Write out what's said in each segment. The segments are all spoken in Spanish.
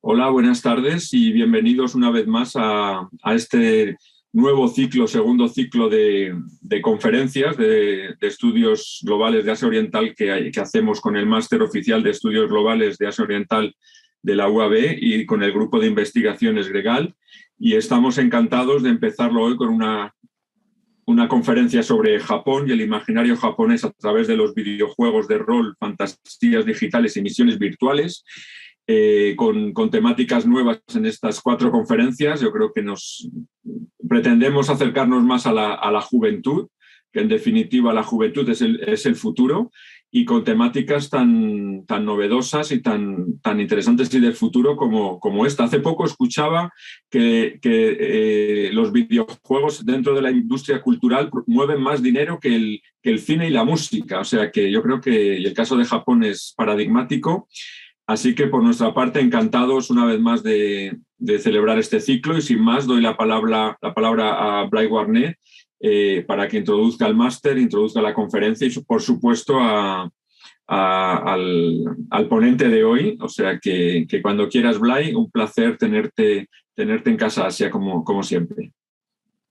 Hola, buenas tardes y bienvenidos una vez más a este nuevo ciclo, segundo ciclo de conferencias de estudios globales de Asia Oriental que hacemos con el Máster Oficial de Estudios Globales de Asia Oriental de la UAB y con el Grupo de Investigaciones Gregal. Y estamos encantados de empezarlo hoy con una conferencia sobre Japón y el imaginario japonés a través de los videojuegos de rol, fantasías digitales y misiones virtuales. Con temáticas nuevas en estas 4 conferencias. Yo creo que nos pretendemos acercarnos más a la juventud, que en definitiva la juventud es el futuro, y con temáticas tan novedosas y tan interesantes y del futuro como esta. Hace poco escuchaba que los videojuegos dentro de la industria cultural mueven más dinero que el cine y la música. O sea que yo creo que y el caso de Japón es paradigmático. Así que por nuestra parte, encantados una vez más de celebrar este ciclo y sin más doy la palabra a Blai Warner para que introduzca el máster, introduzca la conferencia y por supuesto al ponente de hoy. O sea que cuando quieras, Blai, un placer tenerte en Casa Asia como siempre.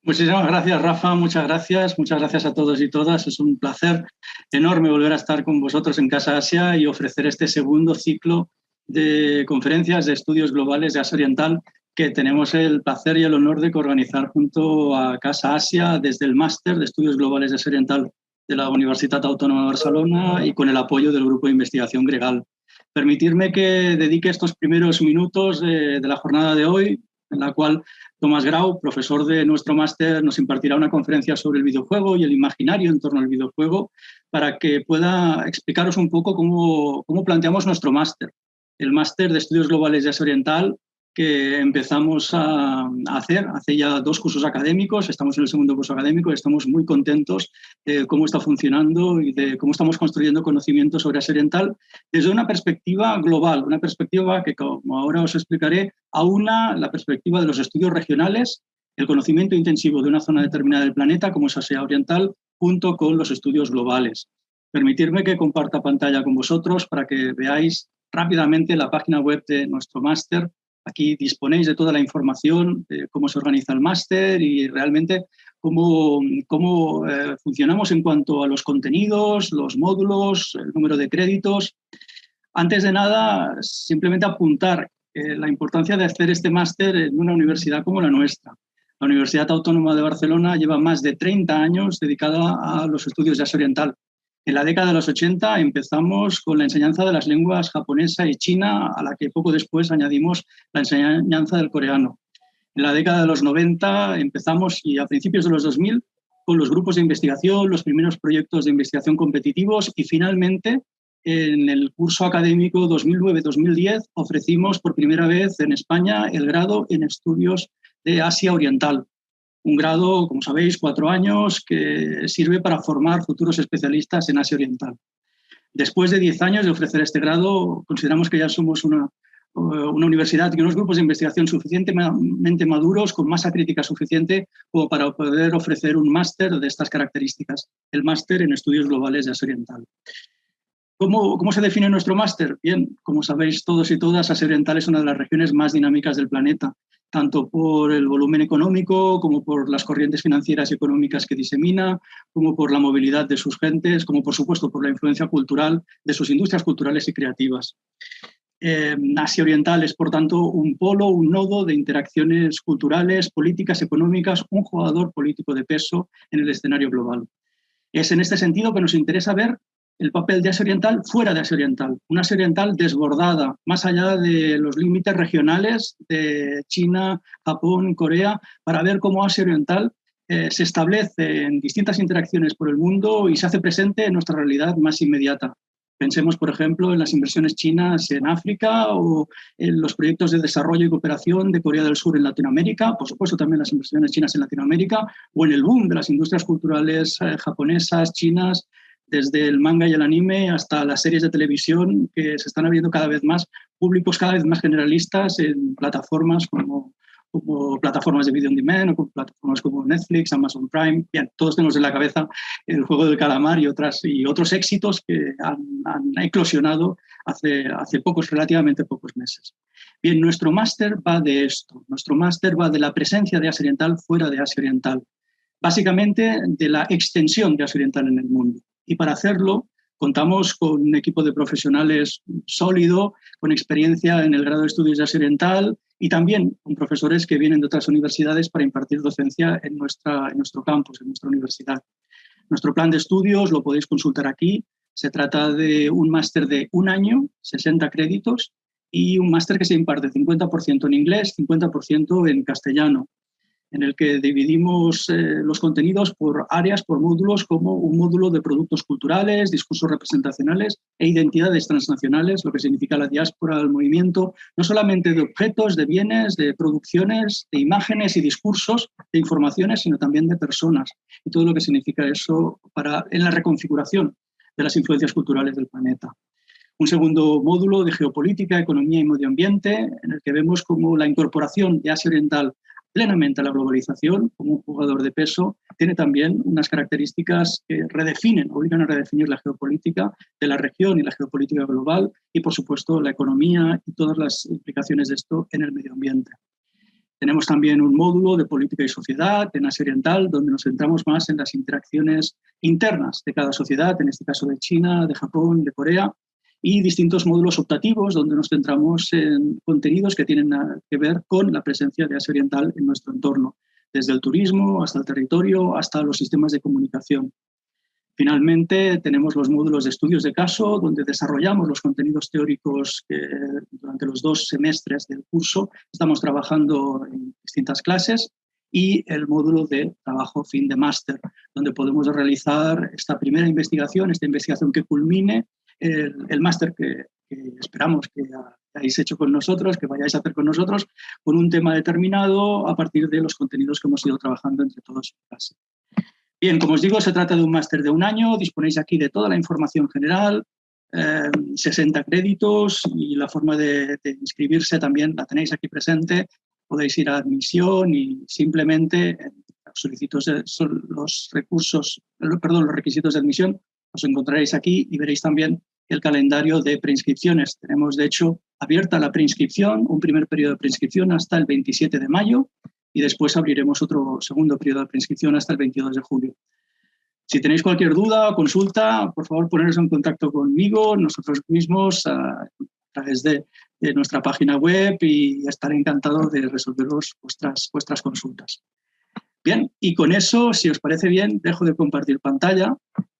Muchísimas gracias, Rafa. Muchas gracias a todos y todas. Es un placer enorme volver a estar con vosotros en Casa Asia y ofrecer este segundo ciclo de conferencias de estudios globales de Asia Oriental que tenemos el placer y el honor de organizar junto a Casa Asia desde el Máster de Estudios Globales de Asia Oriental de la Universitat Autónoma de Barcelona y con el apoyo del Grupo de Investigación Gregal. Permitirme que dedique estos primeros minutos de la jornada de hoy, en la cual Tomás Grau, profesor de nuestro máster, nos impartirá una conferencia sobre el videojuego y el imaginario en torno al videojuego para que pueda explicaros un poco cómo planteamos nuestro máster. El máster de Estudios Globales de Asia Oriental que empezamos a hacer hace ya 2 cursos académicos, estamos en el segundo curso académico y estamos muy contentos de cómo está funcionando y de cómo estamos construyendo conocimiento sobre Asia Oriental desde una perspectiva global, una perspectiva que, como ahora os explicaré, aúna la perspectiva de los estudios regionales, el conocimiento intensivo de una zona determinada del planeta, como es Asia Oriental, junto con los estudios globales. Permitirme que comparta pantalla con vosotros para que veáis rápidamente la página web de nuestro máster. Aquí disponéis de toda la información de cómo se organiza el máster y realmente cómo funcionamos en cuanto a los contenidos, los módulos, el número de créditos. Antes de nada, simplemente apuntar la importancia de hacer este máster en una universidad como la nuestra. La Universidad Autónoma de Barcelona lleva más de 30 años dedicada a los estudios de Asia Oriental. En la década de los 80 empezamos con la enseñanza de las lenguas japonesa y china, a la que poco después añadimos la enseñanza del coreano. En la década de los 90 empezamos, y a principios de los 2000, con los grupos de investigación, los primeros proyectos de investigación competitivos y finalmente en el curso académico 2009-2010 ofrecimos por primera vez en España el grado en estudios de Asia Oriental. Un grado, como sabéis, 4 años, que sirve para formar futuros especialistas en Asia Oriental. Después de 10 años de ofrecer este grado, consideramos que ya somos una universidad y unos grupos de investigación suficientemente maduros, con masa crítica suficiente como para poder ofrecer un máster de estas características, el máster en Estudios Globales de Asia Oriental. ¿Cómo se define nuestro máster? Bien, como sabéis todos y todas, Asia Oriental es una de las regiones más dinámicas del planeta, tanto por el volumen económico, como por las corrientes financieras y económicas que disemina, como por la movilidad de sus gentes, como por supuesto por la influencia cultural de sus industrias culturales y creativas. Asia Oriental es, por tanto, un polo, un nodo de interacciones culturales, políticas, económicas, un jugador político de peso en el escenario global. Es en este sentido que nos interesa ver el papel de Asia Oriental fuera de Asia Oriental, una Asia Oriental desbordada, más allá de los límites regionales de China, Japón, Corea, para ver cómo Asia Oriental se establece en distintas interacciones por el mundo y se hace presente en nuestra realidad más inmediata. Pensemos, por ejemplo, en las inversiones chinas en África o en los proyectos de desarrollo y cooperación de Corea del Sur en Latinoamérica, por supuesto también las inversiones chinas en Latinoamérica, o en el boom de las industrias culturales japonesas, chinas, desde el manga y el anime hasta las series de televisión que se están abriendo cada vez más, públicos cada vez más generalistas en plataformas como plataformas de video on demand o como plataformas como Netflix, Amazon Prime. Bien, todos tenemos en la cabeza el juego del calamar y otros éxitos que han eclosionado hace relativamente pocos meses. Bien, nuestro máster va de esto. Nuestro máster va de la presencia de Asia Oriental fuera de Asia Oriental. Básicamente de la extensión de Asia Oriental en el mundo. Y para hacerlo contamos con un equipo de profesionales sólido, con experiencia en el grado de estudios de Asia Oriental y también con profesores que vienen de otras universidades para impartir docencia en nuestro campus, en nuestra universidad. Nuestro plan de estudios lo podéis consultar aquí. Se trata de un máster de 1 año, 60 créditos, y un máster que se imparte 50% en inglés, 50% en castellano, en el que dividimos los contenidos por áreas, por módulos, como un módulo de productos culturales, discursos representacionales e identidades transnacionales, lo que significa la diáspora, el movimiento, no solamente de objetos, de bienes, de producciones, de imágenes y discursos, de informaciones, sino también de personas, y todo lo que significa eso en la reconfiguración de las influencias culturales del planeta. Un segundo módulo de geopolítica, economía y medio ambiente, en el que vemos cómo la incorporación de Asia Oriental plenamente a la globalización, como un jugador de peso, tiene también unas características que obligan a redefinir la geopolítica de la región y la geopolítica global y, por supuesto, la economía y todas las implicaciones de esto en el medio ambiente. Tenemos también un módulo de política y sociedad en Asia Oriental, donde nos centramos más en las interacciones internas de cada sociedad, en este caso de China, de Japón, de Corea, y distintos módulos optativos donde nos centramos en contenidos que tienen que ver con la presencia de Asia Oriental en nuestro entorno, desde el turismo hasta el territorio, hasta los sistemas de comunicación. Finalmente, tenemos los módulos de estudios de caso, donde desarrollamos los contenidos teóricos que durante los 2 semestres del curso estamos trabajando en distintas clases, y el módulo de trabajo fin de máster, donde podemos realizar esta primera investigación, que culmine el máster que esperamos que hayáis hecho con nosotros, que vayáis a hacer con nosotros, con un tema determinado a partir de los contenidos que hemos ido trabajando entre todos en clase. Bien, como os digo, se trata de un máster de 1 año, disponéis aquí de toda la información general, 60 créditos, y la forma de inscribirse también la tenéis aquí presente. Podéis ir a admisión y simplemente los requisitos de admisión los encontraréis aquí, y veréis también el calendario de preinscripciones. Tenemos, de hecho, abierta la preinscripción, un primer periodo de preinscripción hasta el 27 de mayo, y después abriremos otro segundo periodo de preinscripción hasta el 22 de julio. Si tenéis cualquier duda o consulta, por favor, poneros en contacto conmigo, nosotros mismos, a través de nuestra página web, y estaré encantado de resolveros vuestras consultas. Bien, y con eso, si os parece bien, dejo de compartir pantalla,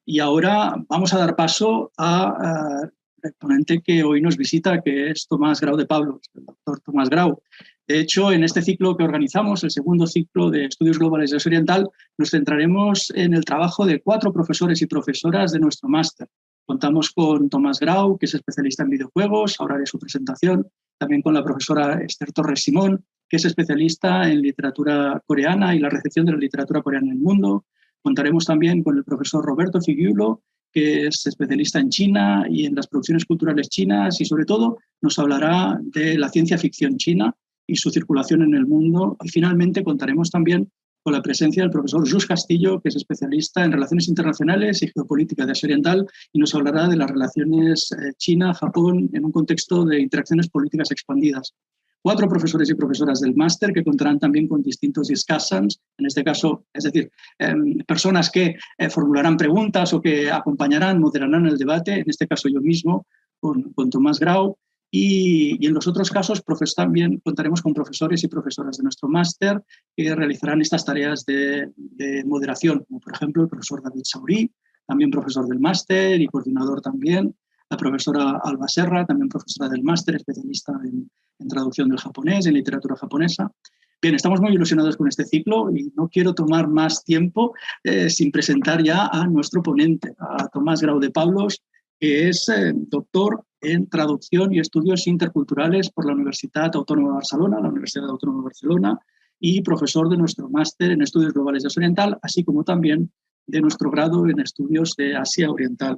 y ahora vamos a dar paso al ponente que hoy nos visita, que es Tomás Grau de Pablos, el doctor Tomás Grau. De hecho, en este ciclo que organizamos, el segundo ciclo de Estudios Globales de Asia Oriental, nos centraremos en el trabajo de 4 profesores y profesoras de nuestro máster. Contamos con Tomás Grau, que es especialista en videojuegos, ahora haré su presentación, también con la profesora Esther Torres Simón, que es especialista en literatura coreana y la recepción de la literatura coreana en el mundo. Contaremos también con el profesor Roberto Figuiulo, que es especialista en China y en las producciones culturales chinas, y sobre todo nos hablará de la ciencia ficción china y su circulación en el mundo. Y finalmente contaremos también con la presencia del profesor Jus Castillo, que es especialista en relaciones internacionales y geopolítica de Asia Oriental, y nos hablará de las relaciones China-Japón en un contexto de interacciones políticas expandidas. 4 profesores y profesoras del máster que contarán también con distintos discussants, en este caso, es decir, personas que formularán preguntas o que acompañarán, moderarán el debate, en este caso yo mismo, con Tomás Grau. Y en los otros casos también contaremos con profesores y profesoras de nuestro máster que realizarán estas tareas de moderación, como por ejemplo el profesor David Saurí, también profesor del máster y coordinador también, la profesora Alba Serra, también profesora del máster, especialista en traducción del japonés, en literatura japonesa. Bien, estamos muy ilusionados con este ciclo y no quiero tomar más tiempo sin presentar ya a nuestro ponente, a Tomás Grau de Pablos, que es doctor en traducción y estudios interculturales por la Universitat Autónoma de Barcelona, la Universidad Autónoma de Barcelona, y profesor de nuestro máster en Estudios Globales de Asia Oriental, así como también de nuestro grado en Estudios de Asia Oriental.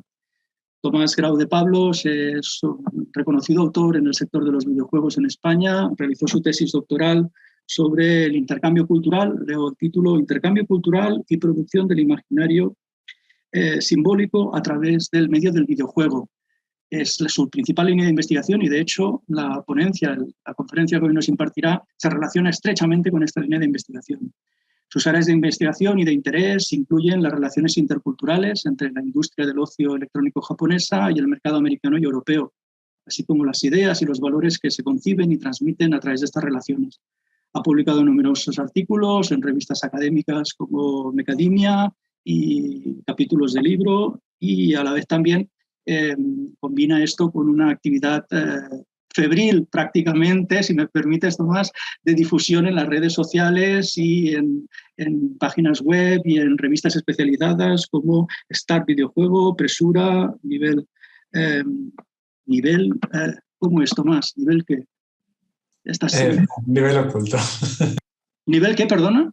Tomás Grau de Pablos es un reconocido autor en el sector de los videojuegos en España. Realizó su tesis doctoral sobre el intercambio cultural, leo el título: Intercambio cultural y producción del imaginario simbólico a través del medio del videojuego. es su principal línea de investigación y, de hecho, la conferencia que hoy nos impartirá, se relaciona estrechamente con esta línea de investigación. Sus áreas de investigación y de interés incluyen las relaciones interculturales entre la industria del ocio electrónico japonesa y el mercado americano y europeo, así como las ideas y los valores que se conciben y transmiten a través de estas relaciones. Ha publicado numerosos artículos en revistas académicas como Mecademia y capítulos de libro, y a la vez también combina esto con una actividad febril prácticamente, si me permites, Tomás, de difusión en las redes sociales y en páginas web y en revistas especializadas como Start Videojuego, Presura, ¿cómo es, Tomás? ¿Nivel qué? Nivel oculto. ¿Nivel qué, perdona?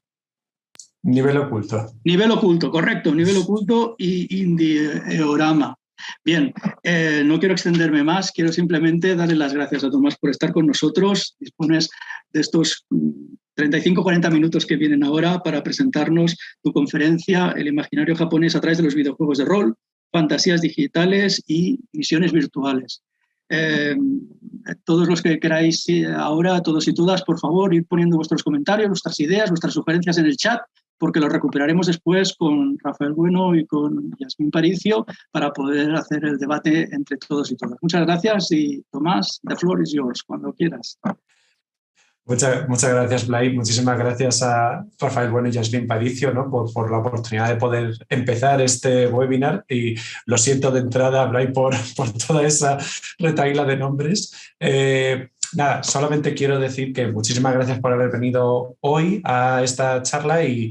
Nivel oculto. Nivel oculto, correcto. Nivel oculto y Indieorama. Bien, no quiero extenderme más, quiero simplemente darle las gracias a Tomás por estar con nosotros. Dispones de estos 35-40 minutos que vienen ahora para presentarnos tu conferencia, El imaginario japonés a través de los videojuegos de rol, fantasías digitales y misiones virtuales. Todos los que queráis ahora, todos y todas, por favor, ir poniendo vuestros comentarios, vuestras ideas, vuestras sugerencias en el chat, porque lo recuperaremos después con Rafael Bueno y con Yasmín Paricio para poder hacer el debate entre todos y todas. Muchas gracias y Tomás, the floor is yours, cuando quieras. Muchas gracias, Blay. Muchísimas gracias a Rafael Bueno y Yasmín Paricio, ¿no? por la oportunidad de poder empezar este webinar. Y lo siento de entrada, Blay, por toda esa retahíla de nombres. Nada, solamente quiero decir que muchísimas gracias por haber venido hoy a esta charla y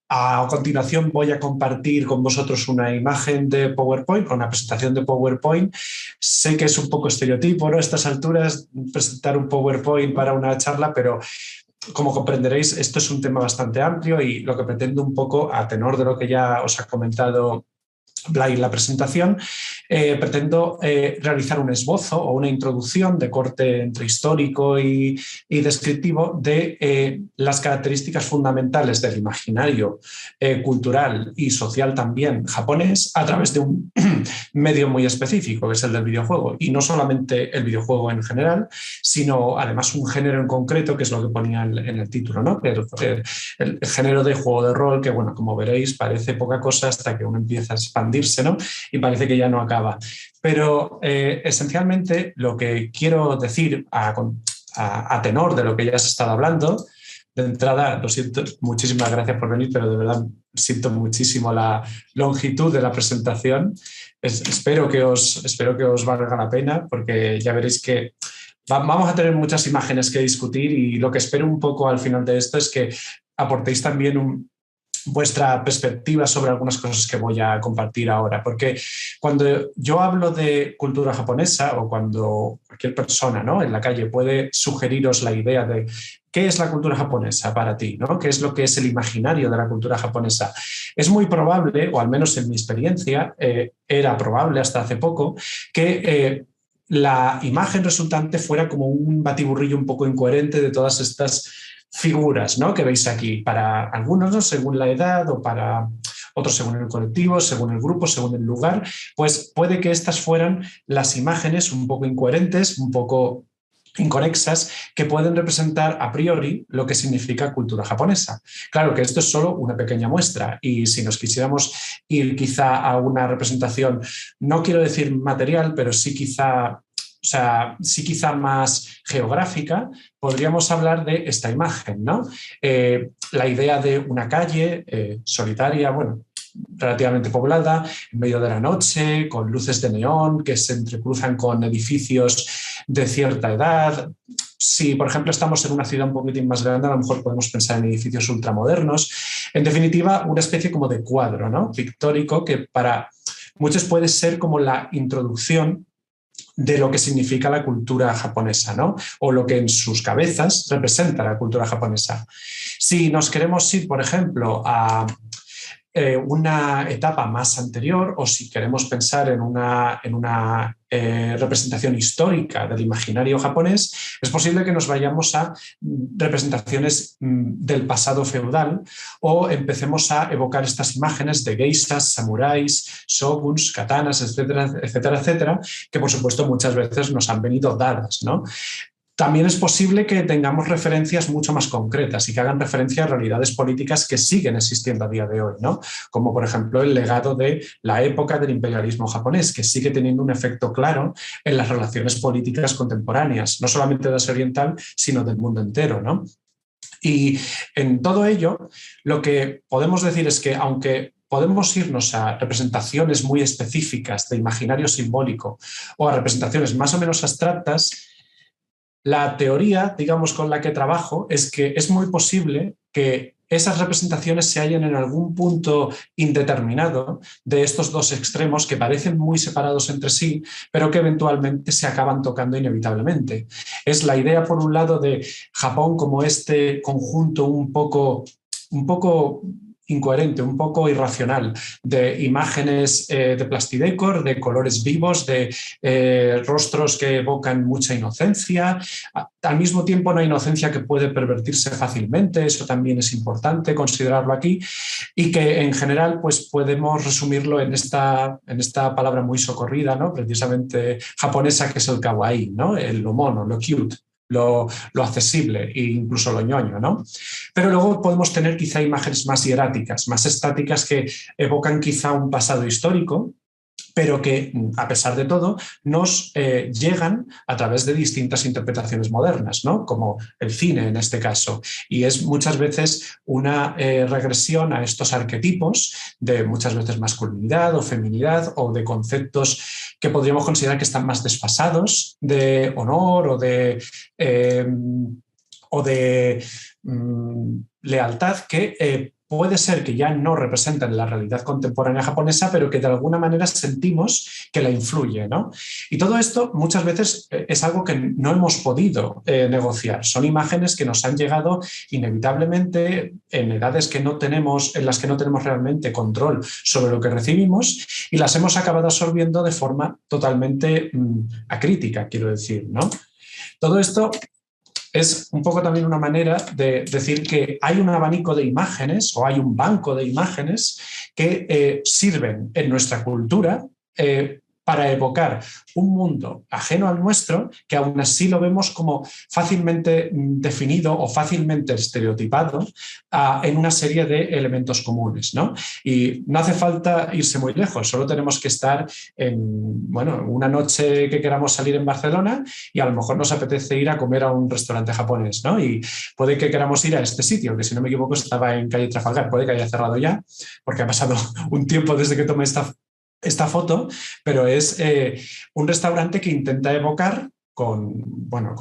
a continuación voy a compartir con vosotros una imagen de PowerPoint, una presentación de PowerPoint. Sé que es un poco estereotipo, ¿no? A estas alturas presentar un PowerPoint para una charla, pero como comprenderéis, esto es un tema bastante amplio y lo que pretendo un poco, a tenor de lo que ya os ha comentado Blay en la presentación, pretendo realizar un esbozo o una introducción de corte entre histórico y descriptivo de las características fundamentales del imaginario cultural y social también japonés a través de un medio muy específico, que es el del videojuego. Y no solamente el videojuego en general, sino además un género en concreto, que es lo que ponía en el título, ¿no? El género de juego de rol, que, bueno, como veréis, parece poca cosa hasta que uno empieza a expandirse, ¿no? Y parece que ya no acaba. Pero esencialmente lo que quiero decir a tenor de lo que ya has estado hablando, de entrada, lo siento, muchísimas gracias por venir, pero de verdad siento muchísimo la longitud de la presentación. Espero que os valga la pena, porque ya veréis que vamos a tener muchas imágenes que discutir y lo que espero un poco al final de esto es que aportéis también vuestra perspectiva sobre algunas cosas que voy a compartir ahora, porque cuando yo hablo de cultura japonesa o cuando cualquier persona, ¿no?, en la calle puede sugeriros la idea de qué es la cultura japonesa para ti, ¿no?, qué es lo que es el imaginario de la cultura japonesa, es muy probable, o al menos en mi experiencia era probable hasta hace poco, que la imagen resultante fuera como un batiburrillo un poco incoherente de todas estas figuras, ¿no?, que veis aquí. Para algunos, ¿no?, según la edad, o para otros según el colectivo, según el grupo, según el lugar, pues puede que estas fueran las imágenes un poco incoherentes, un poco inconexas, que pueden representar a priori lo que significa cultura japonesa. Claro que esto es solo una pequeña muestra y si nos quisiéramos ir quizá a una representación, no quiero decir material, pero sí quizá más geográfica, podríamos hablar de esta imagen, ¿no? La idea de una calle solitaria, bueno, relativamente poblada, en medio de la noche, con luces de neón que se entrecruzan con edificios de cierta edad. Si, por ejemplo, estamos en una ciudad un poquitín más grande, a lo mejor podemos pensar en edificios ultramodernos. En definitiva, una especie como de cuadro, ¿no?, pictórico, que para muchos puede ser como la introducción de lo que significa la cultura japonesa, ¿no?, o lo que en sus cabezas representa la cultura japonesa. Si nos queremos ir, por ejemplo, a una etapa más anterior, o si queremos pensar en una representación histórica del imaginario japonés, es posible que nos vayamos a representaciones del pasado feudal o empecemos a evocar estas imágenes de geishas, samuráis, shoguns, katanas, etcétera, etcétera, etcétera, que por supuesto muchas veces nos han venido dadas, ¿no? También es posible que tengamos referencias mucho más concretas y que hagan referencia a realidades políticas que siguen existiendo a día de hoy, ¿no? Como por ejemplo el legado de la época del imperialismo japonés, que sigue teniendo un efecto claro en las relaciones políticas contemporáneas, no solamente de Asia Oriental, sino del mundo entero, ¿no? Y en todo ello, lo que podemos decir es que aunque podemos irnos a representaciones muy específicas de imaginario simbólico o a representaciones más o menos abstractas, la teoría, digamos, con la que trabajo es que es muy posible que esas representaciones se hallen en algún punto indeterminado de estos dos extremos que parecen muy separados entre sí, pero que eventualmente se acaban tocando inevitablemente. Es la idea, por un lado, de Japón como este conjunto un poco incoherente, un poco irracional, de imágenes de plastidecor, de colores vivos, de rostros que evocan mucha inocencia. Al mismo tiempo, una inocencia que puede pervertirse fácilmente, eso también es importante considerarlo aquí, y que en general pues, podemos resumirlo en esta palabra muy socorrida, ¿no? Precisamente japonesa, que es el kawaii, ¿no? Lo mono, lo cute. Lo accesible e incluso lo ñoño, ¿no? Pero luego podemos tener quizá imágenes más hieráticas, más estáticas, que evocan quizá un pasado histórico, pero que, a pesar de todo, nos llegan a través de distintas interpretaciones modernas, ¿no? Como el cine en este caso. Y es muchas veces una regresión a estos arquetipos de muchas veces masculinidad o feminidad o de conceptos que podríamos considerar que están más desfasados, de honor o de lealtad, que puede ser que ya no representan la realidad contemporánea japonesa, pero que de alguna manera sentimos que la influye, ¿no? Y todo esto muchas veces es algo que no hemos podido negociar. Son imágenes que nos han llegado inevitablemente en edades en las que no tenemos realmente control sobre lo que recibimos, y las hemos acabado absorbiendo de forma totalmente acrítica, quiero decir, ¿no? Todo esto es un poco también una manera de decir que hay un abanico de imágenes o hay un banco de imágenes que sirven en nuestra cultura para evocar un mundo ajeno al nuestro, que aún así lo vemos como fácilmente definido o fácilmente estereotipado en una serie de elementos comunes, ¿no? Y no hace falta irse muy lejos, solo tenemos que estar en una noche que queramos salir en Barcelona y a lo mejor nos apetece ir a comer a un restaurante japonés, ¿no? Y puede que queramos ir a este sitio, que si no me equivoco estaba en calle Trafalgar, puede que haya cerrado ya, porque ha pasado un tiempo desde que tomé esta foto, pero es un restaurante que intenta evocar con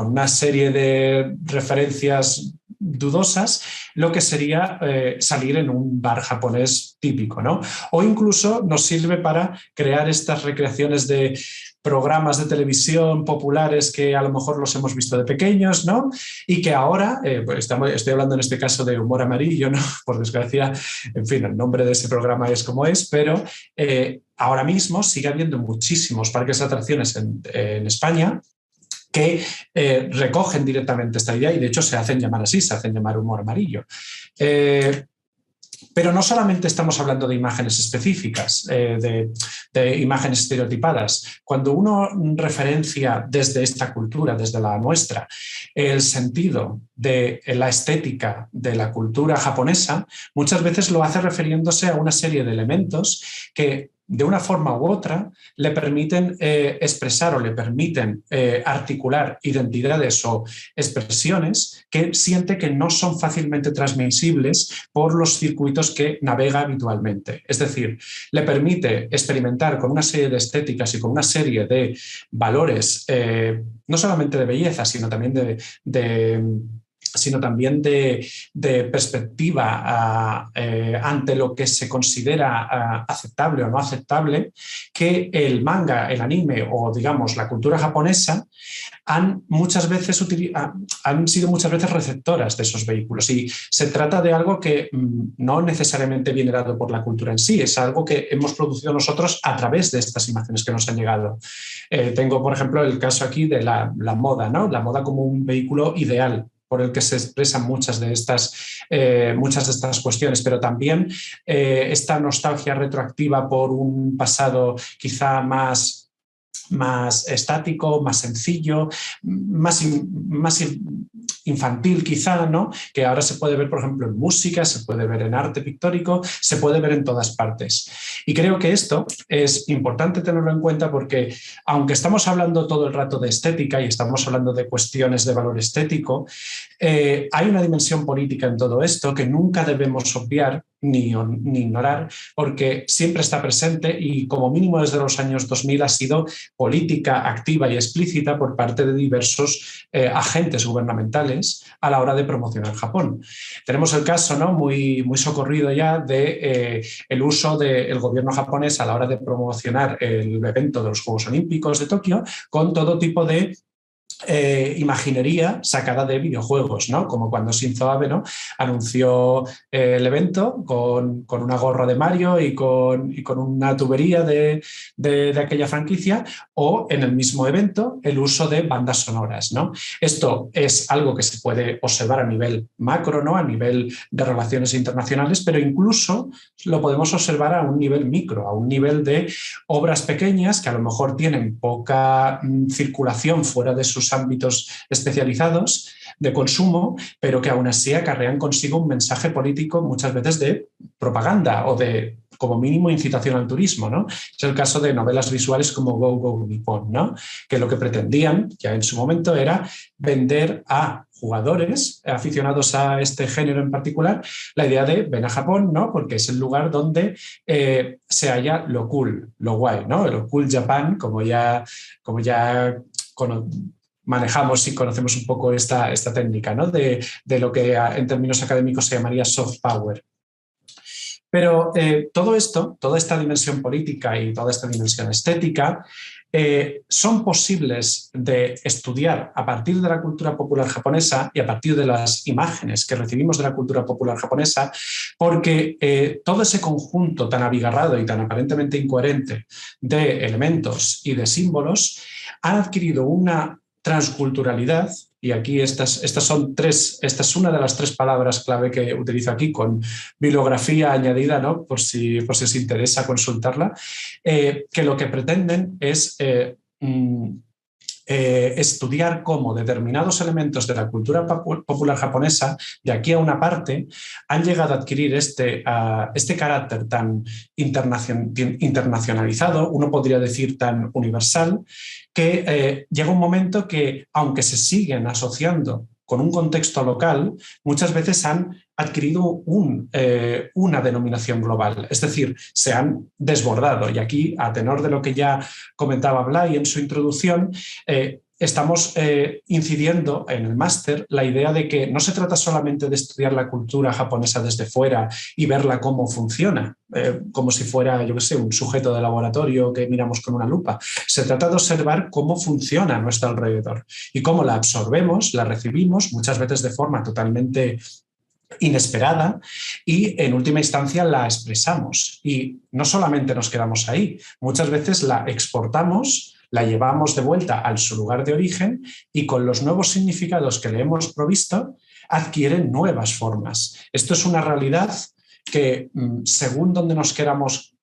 una serie de referencias dudosas lo que sería salir en un bar japonés típico, ¿no? O incluso nos sirve para crear estas recreaciones de programas de televisión populares que a lo mejor los hemos visto de pequeños, ¿no? Y que ahora, estoy hablando en este caso de humor amarillo, ¿no? Por desgracia, en fin, el nombre de ese programa es como es, pero ahora mismo sigue habiendo muchísimos parques de atracciones en España que recogen directamente esta idea y de hecho se hacen llamar así, se hacen llamar humor amarillo. Pero no solamente estamos hablando de imágenes específicas, de imágenes estereotipadas. Cuando uno referencia desde esta cultura, desde la nuestra, el sentido de la estética de la cultura japonesa, muchas veces lo hace refiriéndose a una serie de elementos que de una forma u otra le permiten expresar o le permiten articular identidades o expresiones que siente que no son fácilmente transmisibles por los circuitos que navega habitualmente. Es decir, le permite experimentar con una serie de estéticas y con una serie de valores, no solamente de belleza, sino también de sino también de perspectiva ante lo que se considera aceptable o no aceptable, que el manga, el anime o, digamos, la cultura japonesa han sido muchas veces receptoras de esos vehículos. Y se trata de algo que no necesariamente viene dado por la cultura en sí, es algo que hemos producido nosotros a través de estas imágenes que nos han llegado. Tengo, por ejemplo, el caso aquí de la moda, ¿no? La moda como un vehículo ideal por el que se expresan muchas de estas cuestiones, pero también esta nostalgia retroactiva por un pasado quizá más estático, más sencillo, más infantil quizá, ¿no? Que ahora se puede ver, por ejemplo, en música, se puede ver en arte pictórico, se puede ver en todas partes. Y creo que esto es importante tenerlo en cuenta porque, aunque estamos hablando todo el rato de estética y estamos hablando de cuestiones de valor estético, hay una dimensión política en todo esto que nunca debemos obviar ni ignorar, porque siempre está presente y como mínimo desde los años 2000 ha sido política activa y explícita por parte de diversos agentes gubernamentales a la hora de promocionar Japón. Tenemos el caso, ¿no?, muy socorrido ya de el uso del gobierno japonés a la hora de promocionar el evento de los Juegos Olímpicos de Tokio con todo tipo de imaginería sacada de videojuegos, ¿no? Como cuando Shinzo Abe, ¿no?, anunció el evento con una gorra de Mario y con una tubería de aquella franquicia, o en el mismo evento el uso de bandas sonoras, ¿no? Esto es algo que se puede observar a nivel macro, ¿no?, a nivel de relaciones internacionales, pero incluso lo podemos observar a un nivel micro, a un nivel de obras pequeñas que a lo mejor tienen poca circulación fuera de sus ámbitos especializados de consumo, pero que aún así acarrean consigo un mensaje político muchas veces de propaganda o de, como mínimo, incitación al turismo, ¿no? Es el caso de novelas visuales como Go Go Nippon, ¿no?, que lo que pretendían ya en su momento era vender a jugadores aficionados a este género en particular la idea de ven a Japón, ¿no?, porque es el lugar donde se halla lo cool, lo guay, ¿no?, lo cool Japan, como ya manejamos y conocemos un poco esta técnica, ¿no?, de lo que en términos académicos se llamaría soft power. Pero todo esto, toda esta dimensión política y toda esta dimensión estética son posibles de estudiar a partir de la cultura popular japonesa y a partir de las imágenes que recibimos de la cultura popular japonesa, porque todo ese conjunto tan abigarrado y tan aparentemente incoherente de elementos y de símbolos han adquirido una transculturalidad, y aquí esta es una de las tres palabras clave que utilizo aquí con bibliografía añadida, ¿no?, por si os interesa consultarla, que lo que pretenden es estudiar cómo determinados elementos de la cultura popular japonesa, de aquí a una parte, han llegado a adquirir este carácter tan internacionalizado, uno podría decir tan universal, que llega un momento que, aunque se siguen asociando con un contexto local, muchas veces han adquirido una denominación global, es decir, se han desbordado. Y aquí, a tenor de lo que ya comentaba Blay en su introducción, estamos incidiendo en el máster la idea de que no se trata solamente de estudiar la cultura japonesa desde fuera y verla cómo funciona, como si fuera, yo qué sé, un sujeto de laboratorio que miramos con una lupa. Se trata de observar cómo funciona a nuestro alrededor y cómo la absorbemos, la recibimos, muchas veces de forma totalmente inesperada, y en última instancia la expresamos. Y no solamente nos quedamos ahí, muchas veces la exportamos, la llevamos de vuelta a su lugar de origen y con los nuevos significados que le hemos provisto adquieren nuevas formas. Esto es una realidad que, según donde nos queramos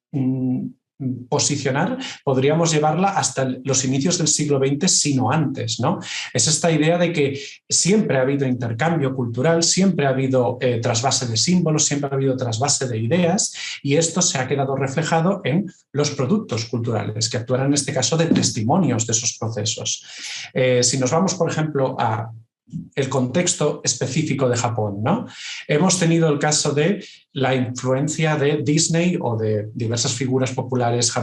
posicionar, podríamos llevarla hasta los inicios del siglo XX, sino antes, ¿no? Es esta idea de que siempre ha habido intercambio cultural, siempre ha habido trasvase de símbolos, siempre ha habido trasvase de ideas, y esto se ha quedado reflejado en los productos culturales, que actúan en este caso de testimonios de esos procesos. Si nos vamos, por ejemplo, a el contexto específico de Japón, ¿no? Hemos tenido el caso de la influencia de Disney o de diversas figuras populares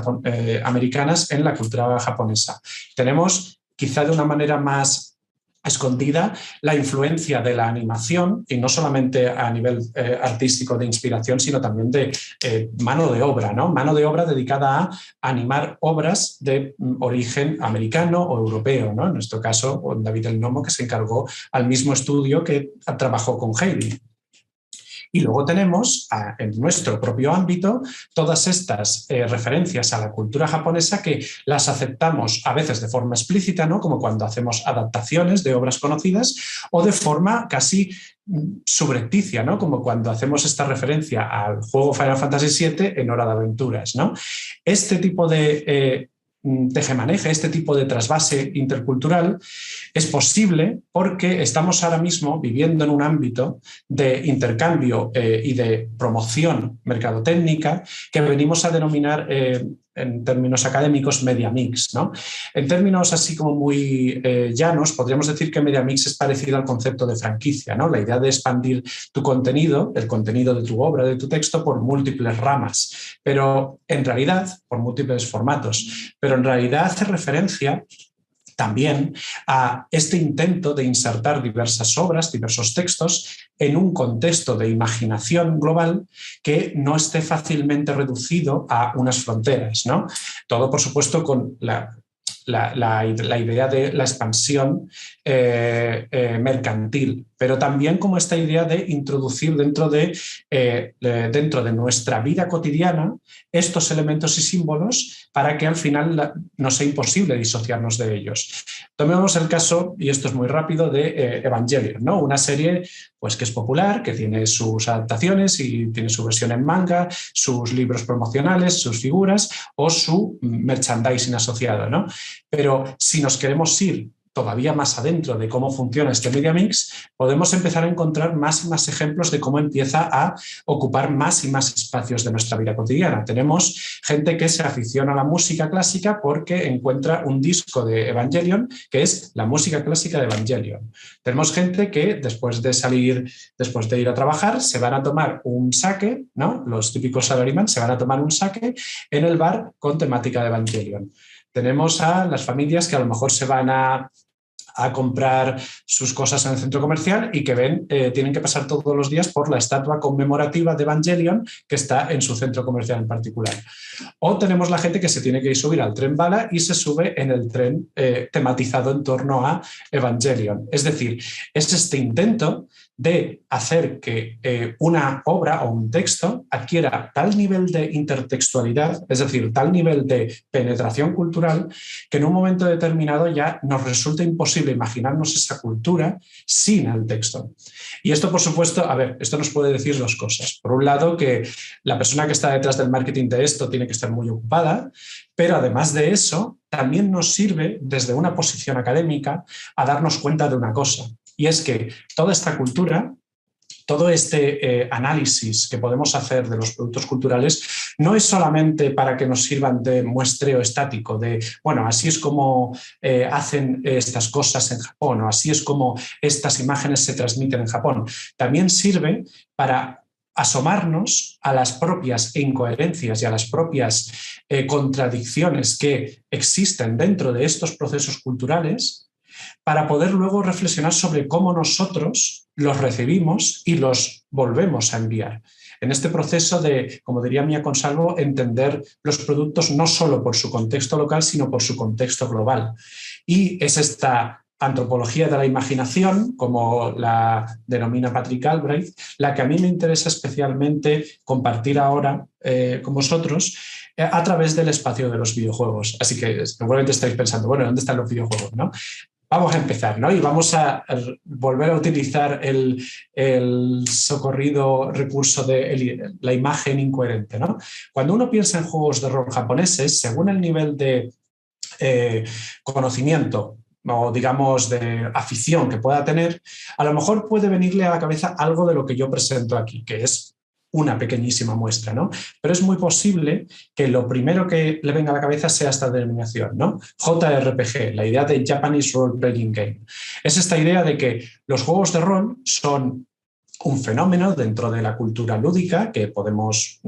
americanas en la cultura japonesa. Tenemos, quizá de una manera más escondida la influencia de la animación, y no solamente a nivel artístico de inspiración, sino también de mano de obra, ¿no? Mano de obra dedicada a animar obras de origen americano o europeo, ¿no? En nuestro caso, con David El Nomo, que se encargó al mismo estudio que trabajó con Heidi. Y luego tenemos en nuestro propio ámbito todas estas referencias a la cultura japonesa que las aceptamos a veces de forma explícita, ¿no? Como cuando hacemos adaptaciones de obras conocidas, o de forma casi subrepticia, ¿no? Como cuando hacemos esta referencia al juego Final Fantasy VII en Hora de Aventuras, ¿no? Este tipo de tejemaneje, este tipo de trasvase intercultural es posible porque estamos ahora mismo viviendo en un ámbito de intercambio y de promoción mercadotécnica que venimos a denominar en términos académicos media mix, ¿no? En términos así como muy llanos, podríamos decir que media mix es parecido al concepto de franquicia, ¿no? La idea de expandir tu contenido, el contenido de tu obra, de tu texto, por múltiples ramas, pero en realidad, por múltiples formatos, pero en realidad hace referencia también a este intento de insertar diversas obras, diversos textos en un contexto de imaginación global que no esté fácilmente reducido a unas fronteras, ¿no? Todo, por supuesto, con la idea de la expansión mercantil, pero también como esta idea de introducir dentro de nuestra vida cotidiana estos elementos y símbolos para que al final no sea imposible disociarnos de ellos. Tomemos el caso, y esto es muy rápido, de Evangelion, ¿no? Una serie pues, que es popular, que tiene sus adaptaciones y tiene su versión en manga, sus libros promocionales, sus figuras o su merchandising asociado, ¿no? Pero si nos queremos ir todavía más adentro de cómo funciona este media mix, podemos empezar a encontrar más y más ejemplos de cómo empieza a ocupar más y más espacios de nuestra vida cotidiana. Tenemos gente que se aficiona a la música clásica porque encuentra un disco de Evangelion que es la música clásica de Evangelion. Tenemos gente que después de ir a trabajar, se van a tomar un sake, ¿no? Los típicos salaryman se van a tomar un sake en el bar con temática de Evangelion. Tenemos a las familias que a lo mejor se van a comprar sus cosas en el centro comercial y que tienen que pasar todos los días por la estatua conmemorativa de Evangelion que está en su centro comercial en particular. O tenemos la gente que se tiene que subir al tren bala y se sube en el tren tematizado en torno a Evangelion. Es decir, es este intento de hacer que una obra o un texto adquiera tal nivel de intertextualidad, es decir, tal nivel de penetración cultural, que en un momento determinado ya nos resulta imposible imaginarnos esa cultura sin el texto. Y esto, por supuesto, esto nos puede decir dos cosas. Por un lado, que la persona que está detrás del marketing de esto tiene que estar muy ocupada, pero además de eso, también nos sirve desde una posición académica a darnos cuenta de una cosa. Y es que toda esta cultura, todo este análisis que podemos hacer de los productos culturales no es solamente para que nos sirvan de muestreo estático, de, bueno, así es como hacen estas cosas en Japón o así es como estas imágenes se transmiten en Japón. También sirve para asomarnos a las propias incoherencias y a las propias contradicciones que existen dentro de estos procesos culturales, para poder luego reflexionar sobre cómo nosotros los recibimos y los volvemos a enviar. En este proceso de, como diría Mia Consalvo, entender los productos no solo por su contexto local, sino por su contexto global. Y es esta antropología de la imaginación, como la denomina Patrick Albright, la que a mí me interesa especialmente compartir ahora con vosotros a través del espacio de los videojuegos. Así que seguramente estáis pensando, bueno, ¿dónde están los videojuegos, no? Vamos a empezar, ¿no? Y vamos a volver a utilizar el socorrido recurso de la imagen incoherente, ¿no? Cuando uno piensa en juegos de rol japoneses, según el nivel de conocimiento o digamos de afición que pueda tener, a lo mejor puede venirle a la cabeza algo de lo que yo presento aquí, que es una pequeñísima muestra, ¿no? Pero es muy posible que lo primero que le venga a la cabeza sea esta denominación, ¿no? JRPG, la idea de Japanese Role Playing Game. Es esta idea de que los juegos de rol son un fenómeno dentro de la cultura lúdica que podríamos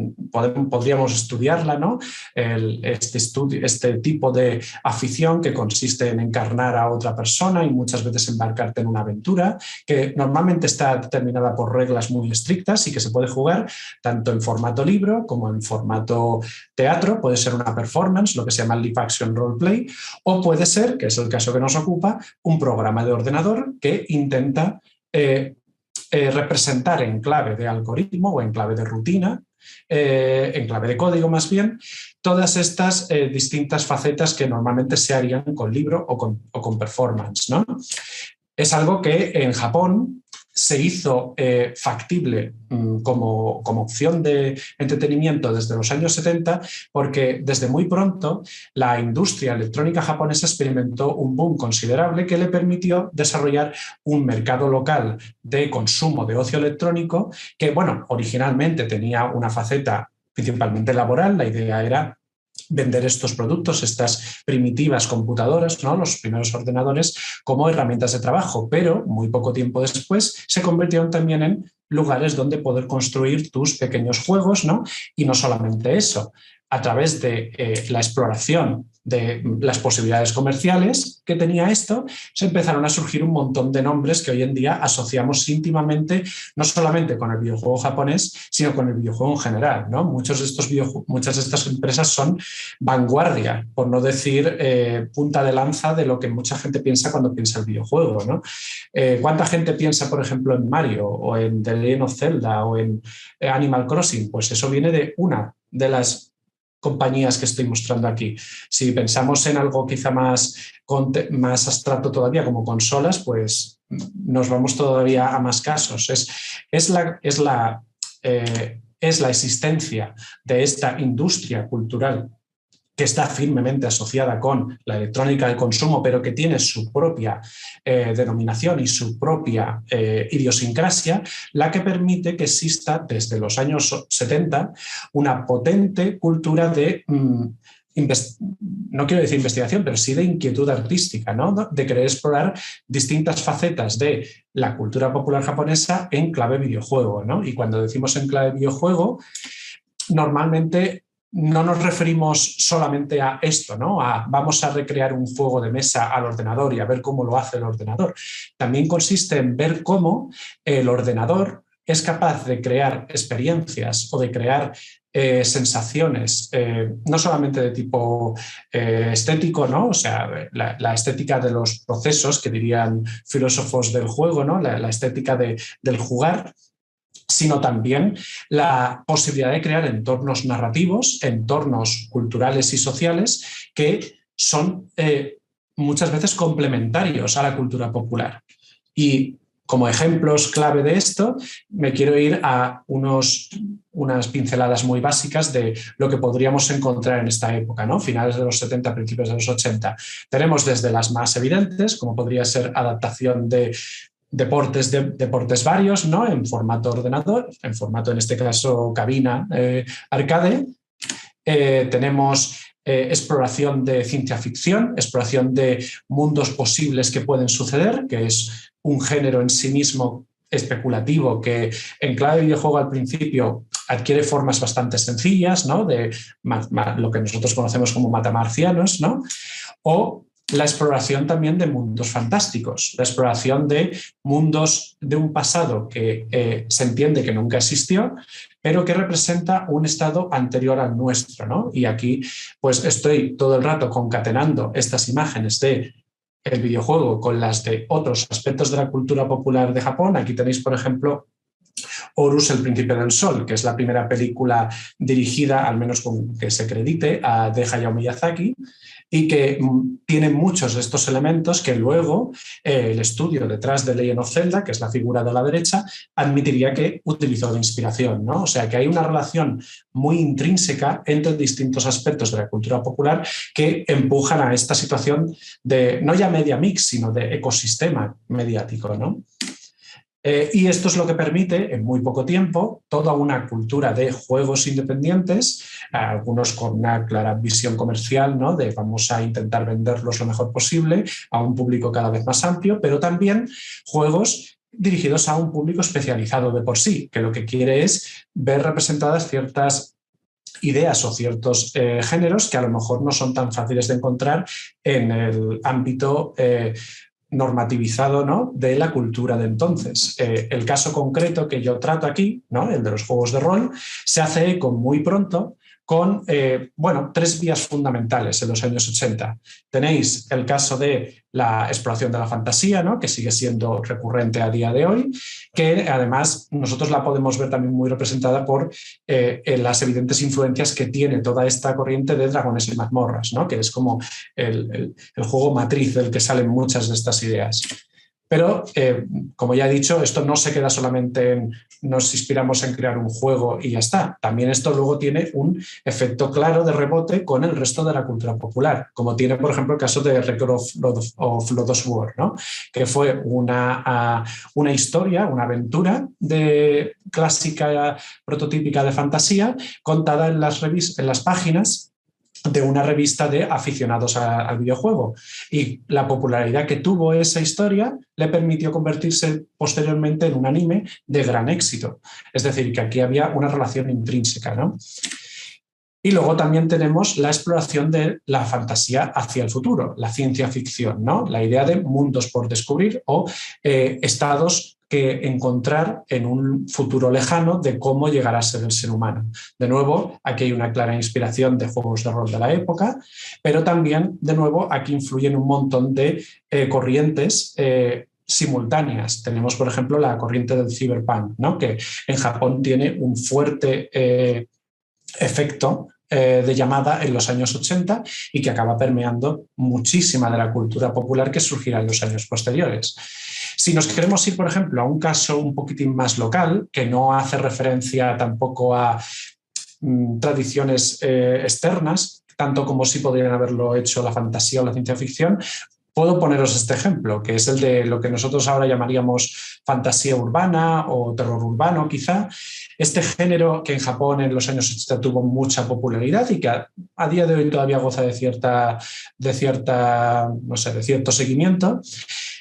estudiarla, ¿no? Este tipo de afición que consiste en encarnar a otra persona y muchas veces embarcarte en una aventura, que normalmente está determinada por reglas muy estrictas y que se puede jugar tanto en formato libro como en formato teatro. Puede ser una performance, lo que se llama live action roleplay, o puede ser, que es el caso que nos ocupa, un programa de ordenador que intenta representar en clave de algoritmo o en clave de rutina, en clave de código más bien, todas estas distintas facetas que normalmente se harían con libro o con performance, ¿no? Es algo que en Japón se hizo factible como opción de entretenimiento desde los años 70, porque desde muy pronto la industria electrónica japonesa experimentó un boom considerable que le permitió desarrollar un mercado local de consumo de ocio electrónico que, bueno, originalmente tenía una faceta principalmente laboral. La idea era vender estos productos, estas primitivas computadoras, ¿no? Los primeros ordenadores, como herramientas de trabajo, pero muy poco tiempo después se convirtieron también en lugares donde poder construir tus pequeños juegos, ¿no? Y no solamente eso, a través de la exploración de las posibilidades comerciales que tenía esto, se empezaron a surgir un montón de nombres que hoy en día asociamos íntimamente, no solamente con el videojuego japonés, sino con el videojuego en general, ¿no? Muchas de estas empresas son vanguardia, por no decir punta de lanza de lo que mucha gente piensa cuando piensa el videojuego, ¿no? ¿Cuánta gente piensa, por ejemplo, en Mario o en The Legend of Zelda o en Animal Crossing? Pues eso viene de una de las compañías que estoy mostrando aquí. Si pensamos en algo quizá más abstracto todavía, como consolas, pues nos vamos todavía a más casos. Es la existencia de esta industria cultural que está firmemente asociada con la electrónica de consumo, pero que tiene su propia denominación y su propia idiosincrasia, la que permite que exista desde los años 70 una potente cultura de, no quiero decir investigación, pero sí de inquietud artística, ¿no? De querer explorar distintas facetas de la cultura popular japonesa en clave videojuego, ¿no? Y cuando decimos en clave videojuego, normalmente no nos referimos solamente a esto, ¿no? Vamos a recrear un juego de mesa al ordenador y a ver cómo lo hace el ordenador. También consiste en ver cómo el ordenador es capaz de crear experiencias o de crear sensaciones, no solamente de tipo estético, ¿no? O sea, la estética de los procesos, que dirían filósofos del juego, ¿no? La estética del jugar, sino también la posibilidad de crear entornos narrativos, entornos culturales y sociales que son muchas veces complementarios a la cultura popular. Y como ejemplos clave de esto, me quiero ir a unas pinceladas muy básicas de lo que podríamos encontrar en esta época, ¿no? Finales de los 70, principios de los 80. Tenemos desde las más evidentes, como podría ser adaptación de deportes varios, ¿no? En formato ordenador, en formato, en este caso, cabina, arcade. Tenemos exploración de ciencia ficción, exploración de mundos posibles que pueden suceder, que es un género en sí mismo especulativo que en clave de videojuego al principio adquiere formas bastante sencillas, ¿no? De lo que nosotros conocemos como matamarcianos, ¿no? O la exploración también de mundos fantásticos, la exploración de mundos de un pasado que se entiende que nunca existió, pero que representa un estado anterior al nuestro, ¿no? Y aquí pues estoy todo el rato concatenando estas imágenes de el videojuego con las de otros aspectos de la cultura popular de Japón. Aquí tenéis, por ejemplo, Horus, el príncipe del sol, que es la primera película dirigida, al menos con que se acredite, de Hayao Miyazaki, y que tiene muchos de estos elementos que luego el estudio detrás de Legend of Zelda, que es la figura de la derecha, admitiría que utilizó de inspiración, ¿no? O sea que hay una relación muy intrínseca entre distintos aspectos de la cultura popular que empujan a esta situación de, no ya media mix, sino de ecosistema mediático, ¿no? Y esto es lo que permite, en muy poco tiempo, toda una cultura de juegos independientes, algunos con una clara visión comercial, ¿no? De vamos a intentar venderlos lo mejor posible a un público cada vez más amplio, pero también juegos dirigidos a un público especializado de por sí, que lo que quiere es ver representadas ciertas ideas o ciertos géneros que a lo mejor no son tan fáciles de encontrar en el ámbito normativizado, ¿no?, de la cultura de entonces. El caso concreto que yo trato aquí, ¿no?, el de los juegos de rol, se hace eco muy pronto con 3 vías fundamentales en los años 80. Tenéis el caso de la exploración de la fantasía, ¿no?, que sigue siendo recurrente a día de hoy, que además nosotros la podemos ver también muy representada por las evidentes influencias que tiene toda esta corriente de Dragones y Mazmorras, ¿no?, que es como el juego matriz del que salen muchas de estas ideas. Pero, como ya he dicho, esto no se queda solamente en nos inspiramos en crear un juego y ya está. También esto luego tiene un efecto claro de rebote con el resto de la cultura popular, como tiene, por ejemplo, el caso de Record of Lodoss War, ¿no?, que fue una historia, una aventura clásica, prototípica de fantasía, contada en las páginas de una revista de aficionados al videojuego. Y la popularidad que tuvo esa historia le permitió convertirse posteriormente en un anime de gran éxito. Es decir, que aquí había una relación intrínseca, ¿no? Y luego también tenemos la exploración de la fantasía hacia el futuro, la ciencia ficción, ¿no?, la idea de mundos por descubrir o estados que encontrar en un futuro lejano de cómo llegará a ser el ser humano. De nuevo, aquí hay una clara inspiración de juegos de rol de la época, pero también, de nuevo, aquí influyen un montón de corrientes simultáneas. Tenemos, por ejemplo, la corriente del cyberpunk, ¿no?, que en Japón tiene un fuerte efecto de llamada en los años 80 y que acaba permeando muchísima de la cultura popular que surgirá en los años posteriores. Si nos queremos ir, por ejemplo, a un caso un poquitín más local, que no hace referencia tampoco a tradiciones externas, tanto como sí podrían haberlo hecho la fantasía o la ciencia ficción, puedo poneros este ejemplo, que es el de lo que nosotros ahora llamaríamos fantasía urbana o terror urbano, quizá. Este género que en Japón en los años 80 tuvo mucha popularidad y que a día de hoy todavía goza de cierto seguimiento,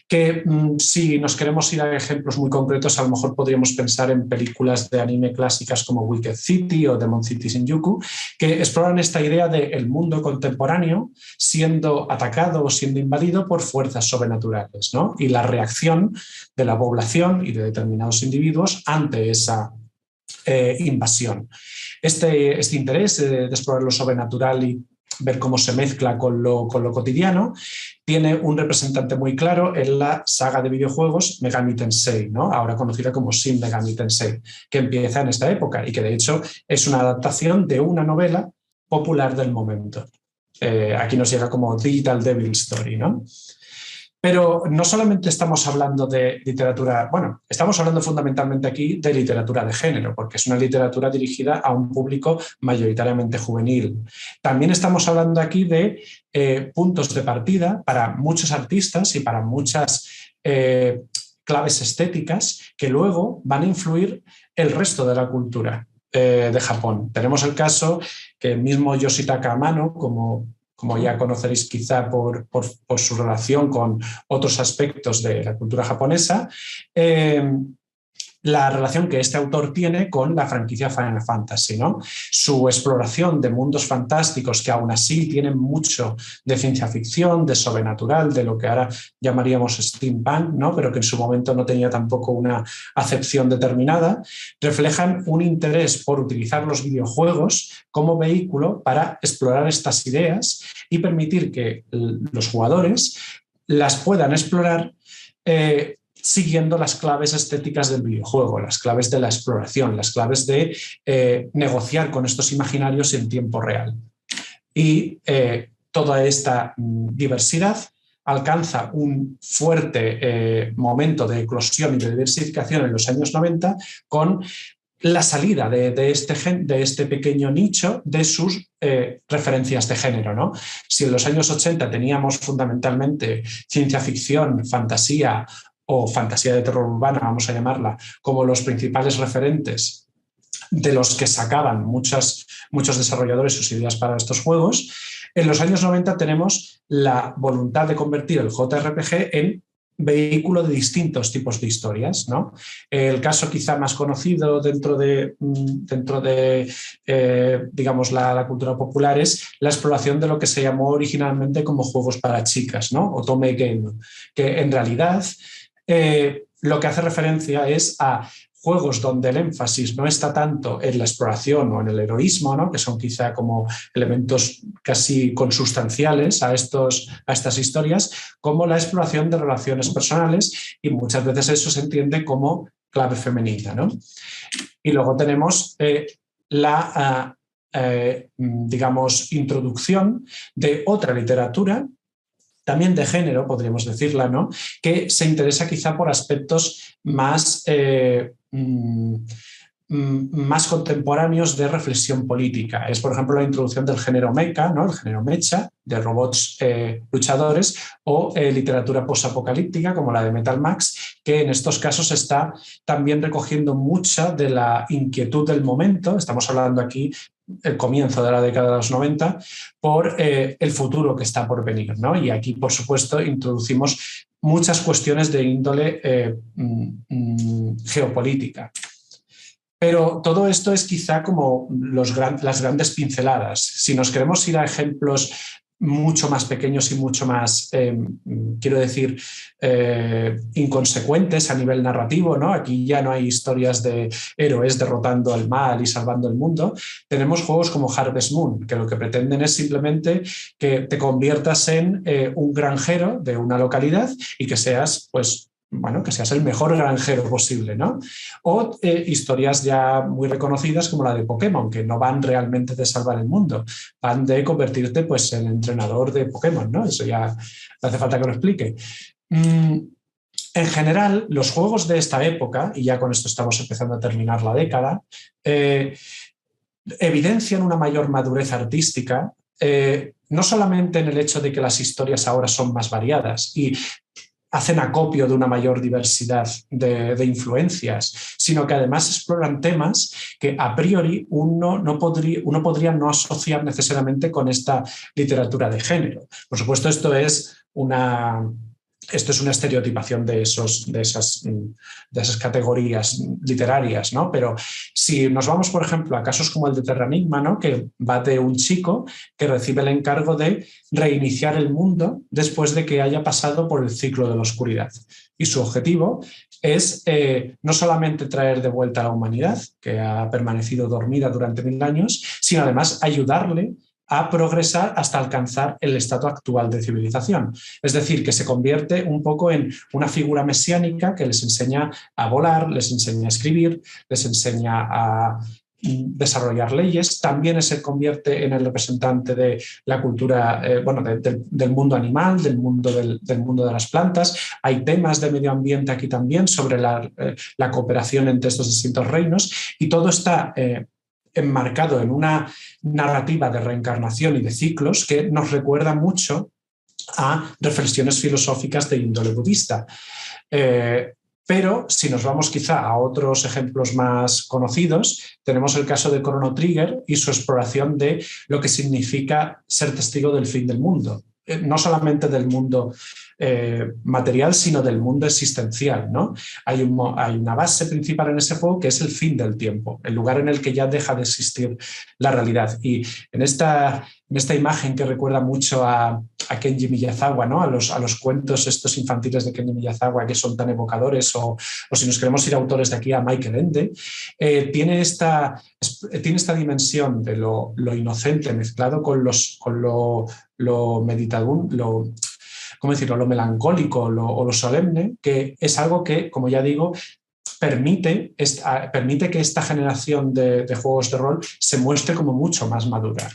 que si nos queremos ir a ejemplos muy concretos, a lo mejor podríamos pensar en películas de anime clásicas como Wicked City o Demon City Shinjuku, que exploran esta idea del mundo contemporáneo siendo atacado o siendo invadido por fuerzas sobrenaturales, ¿no?, y la reacción de la población y de determinados individuos ante esa invasión. Este interés de explorar lo sobrenatural y ver cómo se mezcla con lo cotidiano tiene un representante muy claro en la saga de videojuegos Megami Tensei, ¿no?, ahora conocida como Shin Megami Tensei, que empieza en esta época y que de hecho es una adaptación de una novela popular del momento. Aquí nos llega como Digital Devil Story, ¿no? Pero no solamente estamos hablando de literatura, estamos hablando fundamentalmente aquí de literatura de género, porque es una literatura dirigida a un público mayoritariamente juvenil. También estamos hablando aquí de puntos de partida para muchos artistas y para muchas claves estéticas que luego van a influir el resto de la cultura de Japón. Tenemos el caso que el mismo Yoshitaka Amano, como ya conoceréis quizá por su relación con otros aspectos de la cultura japonesa, la relación que este autor tiene con la franquicia Final Fantasy, ¿no? Su exploración de mundos fantásticos que aún así tienen mucho de ciencia ficción, de sobrenatural, de lo que ahora llamaríamos steampunk, ¿no?, pero que en su momento no tenía tampoco una acepción determinada, reflejan un interés por utilizar los videojuegos como vehículo para explorar estas ideas y permitir que los jugadores las puedan explorar siguiendo las claves estéticas del videojuego, las claves de la exploración, las claves de negociar con estos imaginarios en tiempo real. Y toda esta diversidad alcanza un fuerte momento de eclosión y de diversificación en los años 90 con la salida de este pequeño nicho de sus referencias de género, ¿no? Si en los años 80 teníamos fundamentalmente ciencia ficción, fantasía o fantasía de terror urbana, vamos a llamarla, como los principales referentes de los que sacaban muchos desarrolladores sus ideas para estos juegos, en los años 90 tenemos la voluntad de convertir el JRPG en vehículo de distintos tipos de historias, ¿no? El caso quizá más conocido dentro de digamos, la cultura popular es la exploración de lo que se llamó originalmente como juegos para chicas, ¿no? Otome Game, que en realidad lo que hace referencia es a juegos donde el énfasis no está tanto en la exploración o en el heroísmo, ¿no? Que son quizá como elementos casi consustanciales a estas historias, como la exploración de relaciones personales, y muchas veces eso se entiende como clave femenina, ¿no? Y luego tenemos digamos, introducción de otra literatura, también de género, podríamos decirla, ¿no? Que se interesa quizá por aspectos más contemporáneos de reflexión política. Es, por ejemplo, la introducción del género mecha, ¿no? El género mecha, de robots luchadores, o literatura posapocalíptica, como la de Metal Max, que en estos casos está también recogiendo mucha de la inquietud del momento. Estamos hablando aquí el comienzo de la década de los 90, por el futuro que está por venir, ¿no? Y aquí, por supuesto, introducimos muchas cuestiones de índole geopolítica. Pero todo esto es quizá como las grandes pinceladas. Si nos queremos ir a ejemplos mucho más pequeños y mucho más, quiero decir, inconsecuentes a nivel narrativo, ¿no? Aquí ya no hay historias de héroes derrotando al mal y salvando el mundo. Tenemos juegos como Harvest Moon, que lo que pretenden es simplemente que te conviertas en un granjero de una localidad y que seas, pues, bueno, que seas el mejor granjero posible, ¿no? O historias ya muy reconocidas como la de Pokémon, que no van realmente de salvar el mundo, van de convertirte, pues, en entrenador de Pokémon, ¿no? Eso ya no hace falta que lo explique. En general, los juegos de esta época, y ya con esto estamos empezando a terminar la década, evidencian una mayor madurez artística, no solamente en el hecho de que las historias ahora son más variadas y hacen acopio de una mayor diversidad de influencias, sino que además exploran temas que a priori uno podría no asociar necesariamente con esta literatura de género. Por supuesto, esto es una estereotipación de esas categorías literarias, ¿no? Pero si nos vamos, por ejemplo, a casos como el de Terranigma, ¿no? Que va de un chico que recibe el encargo de reiniciar el mundo después de que haya pasado por el ciclo de la oscuridad. Y su objetivo es no solamente traer de vuelta a la humanidad, que ha permanecido dormida durante 1000 años, sino además ayudarle a progresar hasta alcanzar el estado actual de civilización. Es decir, que se convierte un poco en una figura mesiánica que les enseña a volar, les enseña a escribir, les enseña a desarrollar leyes. También se convierte en el representante de la cultura, del mundo animal, del mundo de las plantas. Hay temas de medio ambiente aquí también sobre la cooperación entre estos distintos reinos, y todo está enmarcado en una narrativa de reencarnación y de ciclos que nos recuerda mucho a reflexiones filosóficas de índole budista. Pero si nos vamos quizá a otros ejemplos más conocidos, tenemos el caso de Chrono Trigger y su exploración de lo que significa ser testigo del fin del mundo. No solamente del mundo material, sino del mundo existencial, ¿no? Hay una base principal en ese juego que es el fin del tiempo, el lugar en el que ya deja de existir la realidad. Y en esta imagen que recuerda mucho a Kenji Miyazawa, ¿no? A los cuentos estos infantiles de Kenji Miyazawa que son tan evocadores, o si nos queremos ir a autores de aquí, a Michael Ende, tiene esta dimensión de lo inocente mezclado con lo meditador, lo melancólico o lo solemne, que es algo que, como ya digo, permite que esta generación de juegos de rol se muestre como mucho más madura.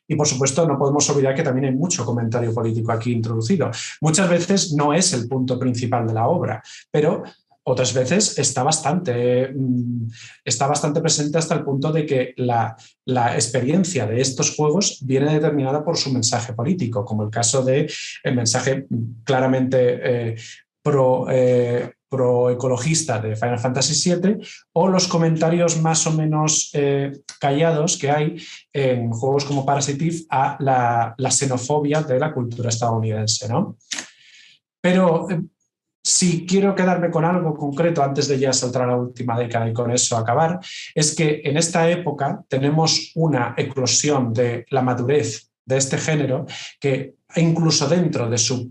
Y, por supuesto, no podemos olvidar que también hay mucho comentario político aquí introducido. Muchas veces no es el punto principal de la obra, pero otras veces está bastante presente, hasta el punto de que la experiencia de estos juegos viene determinada por su mensaje político, como el caso del mensaje claramente pro-ecologista de Final Fantasy VII, o los comentarios más o menos callados que hay en juegos como Parasite Eve a la xenofobia de la cultura estadounidense, ¿no? Pero si quiero quedarme con algo concreto antes de ya saltar a la última década y con eso acabar, es que en esta época tenemos una eclosión de la madurez de este género que incluso dentro de sus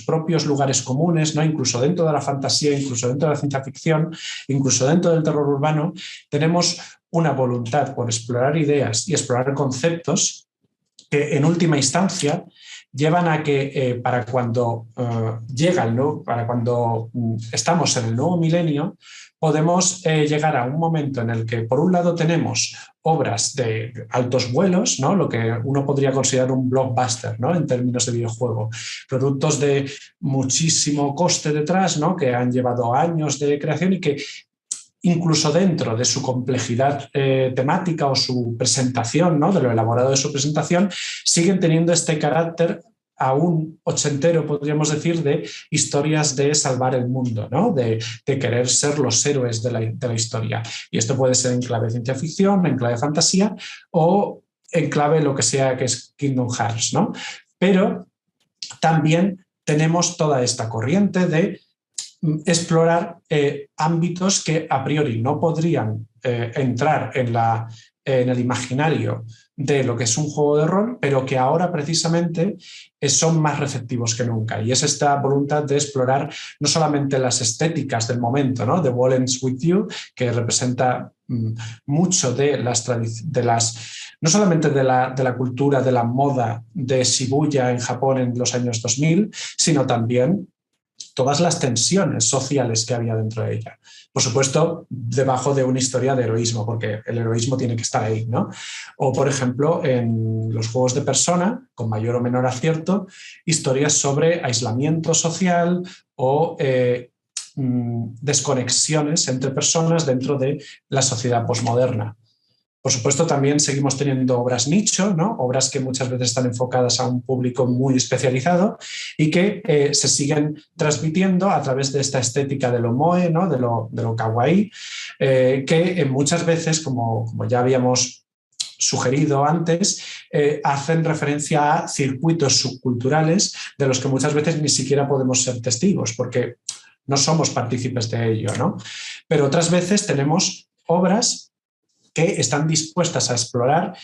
propios lugares comunes, ¿no? Incluso dentro de la fantasía, incluso dentro de la ciencia ficción, incluso dentro del terror urbano, tenemos una voluntad por explorar ideas y explorar conceptos que en última instancia llevan a que para cuando para cuando estamos en el nuevo milenio, podemos llegar a un momento en el que, por un lado, tenemos obras de altos vuelos, ¿no? Lo que uno podría considerar un blockbuster, ¿no? En términos de videojuego, productos de muchísimo coste detrás, ¿no? Que han llevado años de creación y que incluso dentro de su complejidad temática o su presentación, ¿no? De lo elaborado de su presentación, siguen teniendo este carácter aún ochentero, podríamos decir, de historias de salvar el mundo, ¿no? De querer ser los héroes de la historia. Y esto puede ser en clave de ciencia ficción, en clave de fantasía o en clave lo que sea que es Kingdom Hearts, ¿no? Pero también tenemos toda esta corriente de explorar ámbitos que a priori no podrían entrar en el imaginario de lo que es un juego de rol, pero que ahora precisamente son más receptivos que nunca. Y es esta voluntad de explorar no solamente las estéticas del momento, ¿no? The Wall Ends With You, que representa mucho de las no solamente de la cultura, de la moda de Shibuya en Japón en los años 2000, sino también todas las tensiones sociales que había dentro de ella. Por supuesto, debajo de una historia de heroísmo, porque el heroísmo tiene que estar ahí, ¿no? O, por ejemplo, en los juegos de Persona, con mayor o menor acierto, historias sobre aislamiento social o desconexiones entre personas dentro de la sociedad posmoderna. Por supuesto, también seguimos teniendo obras nicho, ¿no? Obras que muchas veces están enfocadas a un público muy especializado y que se siguen transmitiendo a través de esta estética de lo moe, ¿no? de lo kawaii, que muchas veces, como ya habíamos sugerido antes, hacen referencia a circuitos subculturales de los que muchas veces ni siquiera podemos ser testigos porque no somos partícipes de ello, ¿no? Pero otras veces tenemos obras que están dispuestas a explorar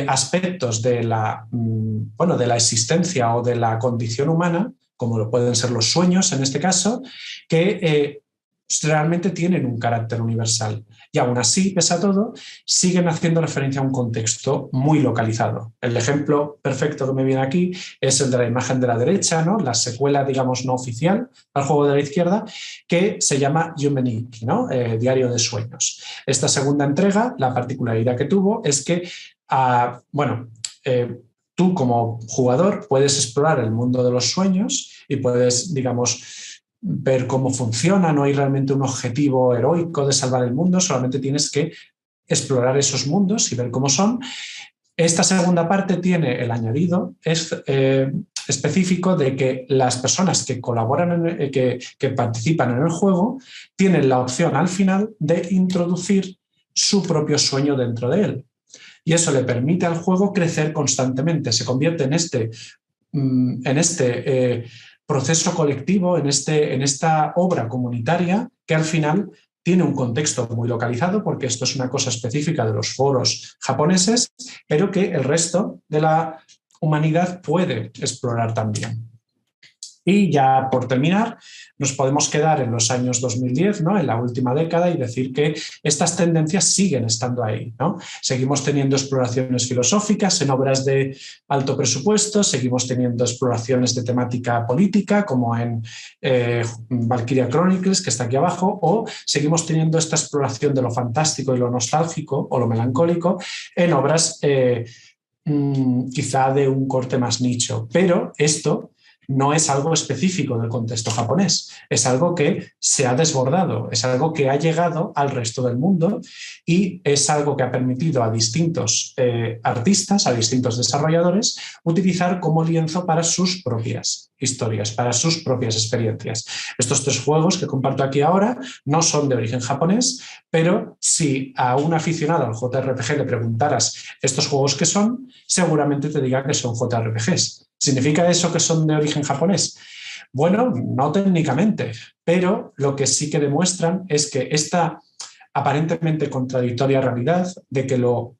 aspectos de la existencia o de la condición humana, como lo pueden ser los sueños en este caso, que realmente tienen un carácter universal. Y aún así, pese a todo, siguen haciendo referencia a un contexto muy localizado. El ejemplo perfecto que me viene aquí es el de la imagen de la derecha, ¿no? La secuela, digamos, no oficial al juego de la izquierda, que se llama Yumenik, ¿no? Diario de sueños. Esta segunda entrega, la particularidad que tuvo es que, tú como jugador puedes explorar el mundo de los sueños y puedes, digamos, ver cómo funciona, no hay realmente un objetivo heroico de salvar el mundo, solamente tienes que explorar esos mundos y ver cómo son. Esta segunda parte tiene el añadido específico de que las personas que colaboran, que participan en el juego, tienen la opción al final de introducir su propio sueño dentro de él. Y eso le permite al juego crecer constantemente, se convierte en este proceso colectivo, en esta obra comunitaria que al final tiene un contexto muy localizado porque esto es una cosa específica de los foros japoneses, pero que el resto de la humanidad puede explorar también. Y ya por terminar, nos podemos quedar en los años 2010, ¿no? En la última década, y decir que estas tendencias siguen estando ahí, ¿no? Seguimos teniendo exploraciones filosóficas en obras de alto presupuesto, seguimos teniendo exploraciones de temática política, como en Valkyria Chronicles, que está aquí abajo, o seguimos teniendo esta exploración de lo fantástico y lo nostálgico o lo melancólico en obras quizá de un corte más nicho. Pero esto no es algo específico del contexto japonés, es algo que se ha desbordado, es algo que ha llegado al resto del mundo y es algo que ha permitido a distintos artistas, a distintos desarrolladores, utilizar como lienzo para sus propias historias, para sus propias experiencias. Estos tres juegos que comparto aquí ahora no son de origen japonés, pero si a un aficionado al JRPG le preguntaras estos juegos qué son, seguramente te diga que son JRPGs. ¿Significa eso que son de origen japonés? Bueno, no técnicamente, pero lo que sí que demuestran es que esta aparentemente contradictoria realidad de que lo